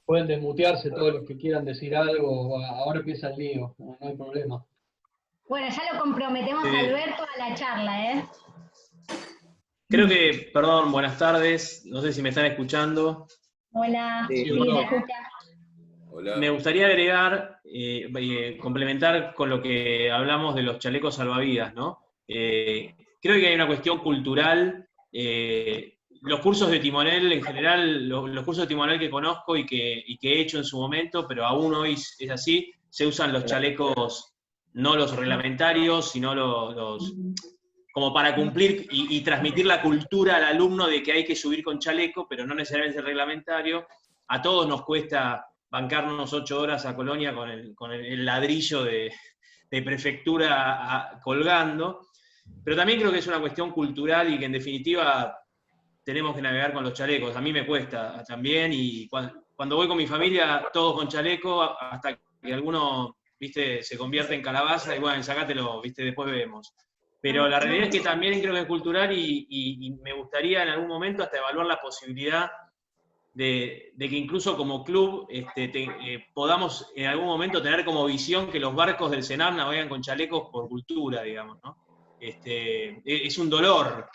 Pueden desmutearse todos los que quieran decir algo, ahora empieza el lío, no hay problema. Bueno, ya lo comprometemos a Alberto a la charla, ¿eh? Creo que, perdón, buenas tardes, no sé si me están escuchando. Hola, Sí, sí, bueno. me escucha. Hola. Me gustaría agregar, complementar con lo que hablamos de los chalecos salvavidas, ¿no? Creo que hay una cuestión cultural. Los cursos de timonel, en general, los cursos de timonel que conozco y que he hecho en su momento, pero aún hoy es así, se usan los chalecos, no los reglamentarios, sino los como para cumplir y transmitir la cultura al alumno de que hay que subir con chaleco, pero no necesariamente el reglamentario. A todos nos cuesta bancarnos 8 horas a Colonia con el ladrillo de prefectura colgando, pero también creo que es una cuestión cultural y que en definitiva tenemos que navegar con los chalecos. A mí me cuesta también, y cuando voy con mi familia, todos con chaleco, hasta que alguno, viste, se convierte en calabaza, y bueno, sacátelo, viste, después vemos. Pero la realidad es que también creo que es cultural, y me gustaría en algún momento hasta evaluar la posibilidad de que incluso como club podamos en algún momento tener como visión que los barcos del Senam navegan con chalecos por cultura, digamos, ¿no? Es un dolor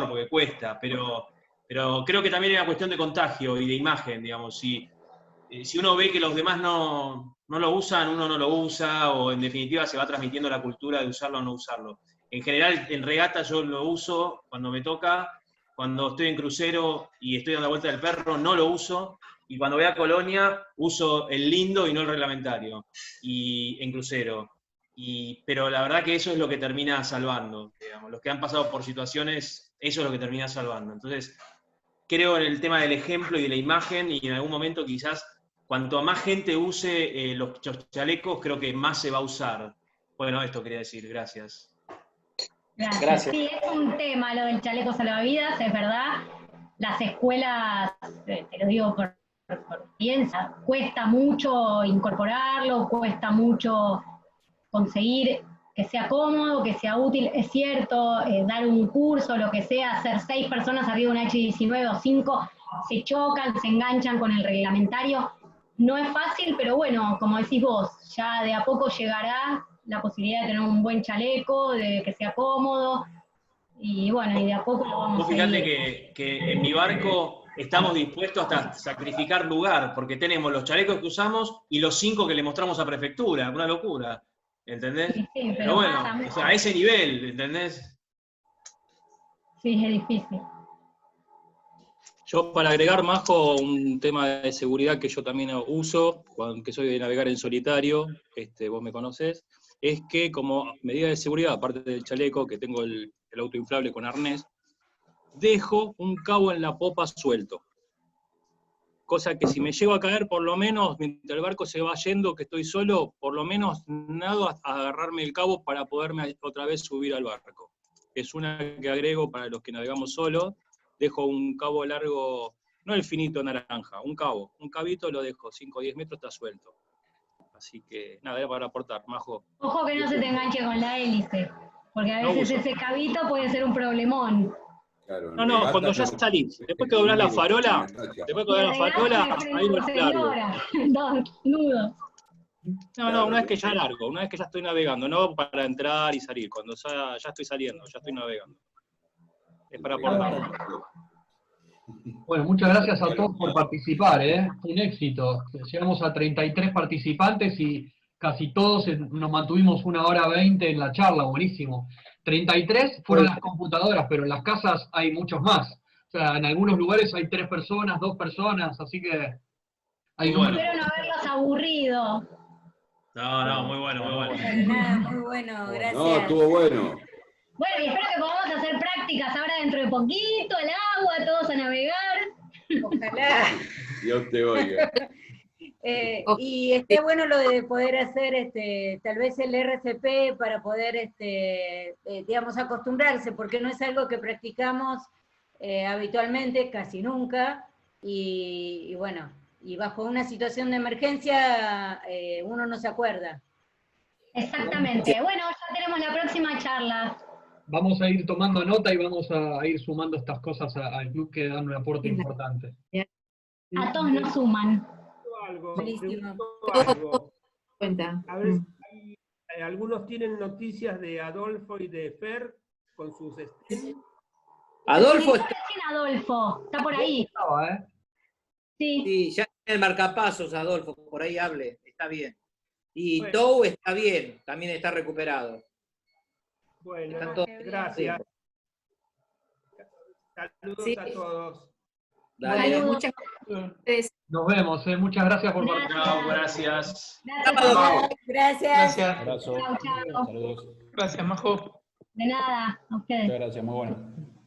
porque cuesta, pero creo que también es una cuestión de contagio y de imagen, digamos. Si uno ve que los demás no lo usan, uno no lo usa, o en definitiva se va transmitiendo la cultura de usarlo o no usarlo. En general, en regata yo lo uso cuando me toca. Cuando estoy en crucero y estoy dando la vuelta del perro, no lo uso. Y cuando voy a Colonia, uso el lindo y no el reglamentario. Y en crucero. Pero la verdad que eso es lo que termina salvando. Digamos. Los que han pasado por situaciones, eso es lo que termina salvando. Entonces, creo en el tema del ejemplo y de la imagen, y en algún momento quizás, cuanto más gente use los chalecos, creo que más se va a usar. Bueno, esto quería decir. Gracias. Gracias. Sí, es un tema lo del chaleco salvavidas, es verdad. Las escuelas, te lo digo por experiencia, cuesta mucho incorporarlo, cuesta mucho conseguir que sea cómodo, que sea útil. Es cierto, dar un curso, lo que sea, hacer 6 personas arriba de un H19 o 5, se chocan, se enganchan con el reglamentario. No es fácil, pero bueno, como decís vos, ya de a poco llegará la posibilidad de tener un buen chaleco, de que sea cómodo, y bueno, y de a poco lo vamos a ir. Fíjate que en mi barco estamos dispuestos hasta sacrificar lugar, porque tenemos los chalecos que usamos y los 5 que le mostramos a prefectura, una locura, ¿entendés? Sí, pero bueno, o sea, a ese nivel, ¿entendés? Sí, es difícil. Yo, para agregar, Majo, un tema de seguridad que yo también uso, que soy de navegar en solitario, vos me conocés, es que como medida de seguridad, aparte del chaleco, que tengo el auto inflable con arnés, dejo un cabo en la popa suelto. Cosa que si me llego a caer, por lo menos, mientras el barco se va yendo, que estoy solo, por lo menos nado a agarrarme el cabo para poderme otra vez subir al barco. Es una que agrego para los que navegamos solos. Dejo un cabo largo, no el finito naranja, un cabito lo dejo, 5 o 10 metros, está suelto. Así que, nada, era para aportar, Majo. Ojo que no se te enganche con la hélice, porque a veces ese cabito puede ser un problemón. Claro, no, cuando ya salís, después que doblás la farola, ahí lo largo. 2 nudos. No, una vez que ya largo, una vez que ya estoy navegando, no para entrar y salir, cuando ya estoy saliendo, ya estoy navegando. Es para aportar. Bueno, muchas gracias a todos por participar, un éxito. Llegamos a 33 participantes y casi todos nos mantuvimos 1 hora 20 en la charla, buenísimo. 33 fueron las computadoras, pero en las casas hay muchos más. O sea, en algunos lugares hay 3 personas, 2 personas, así que hay números. Espero no haberlos aburrido. No, muy bueno. Muy bueno, gracias. No, estuvo bueno. Bueno, y espero que podamos hacer prácticas ahora dentro de poquito, al agua, todos a navegar. Ojalá. Dios te oiga. Y está bueno lo de poder hacer tal vez el RCP para poder, digamos, acostumbrarse, porque no es algo que practicamos habitualmente, casi nunca, y bueno, y bajo una situación de emergencia uno no se acuerda. Exactamente. Bueno, ya tenemos la próxima charla. Vamos a ir tomando nota y vamos a ir sumando estas cosas al club que dan un aporte importante. A todos nos suman. A ver si algunos tienen noticias de Adolfo y de Fer con sus stands. Adolfo. ¿Quién Adolfo? Está por ahí. Sí, ya en el marcapasos, Adolfo, por ahí hable, está bien. Y bueno. Tou está bien, también está recuperado. Bueno, gracias. Saludos a todos. Dale. Muchas gracias. Nos vemos, muchas gracias por participar. Gracias. Gracias. Abrazo. Chao. Saludos. Gracias, Majo. De nada, a ustedes. Muchas gracias, muy bueno.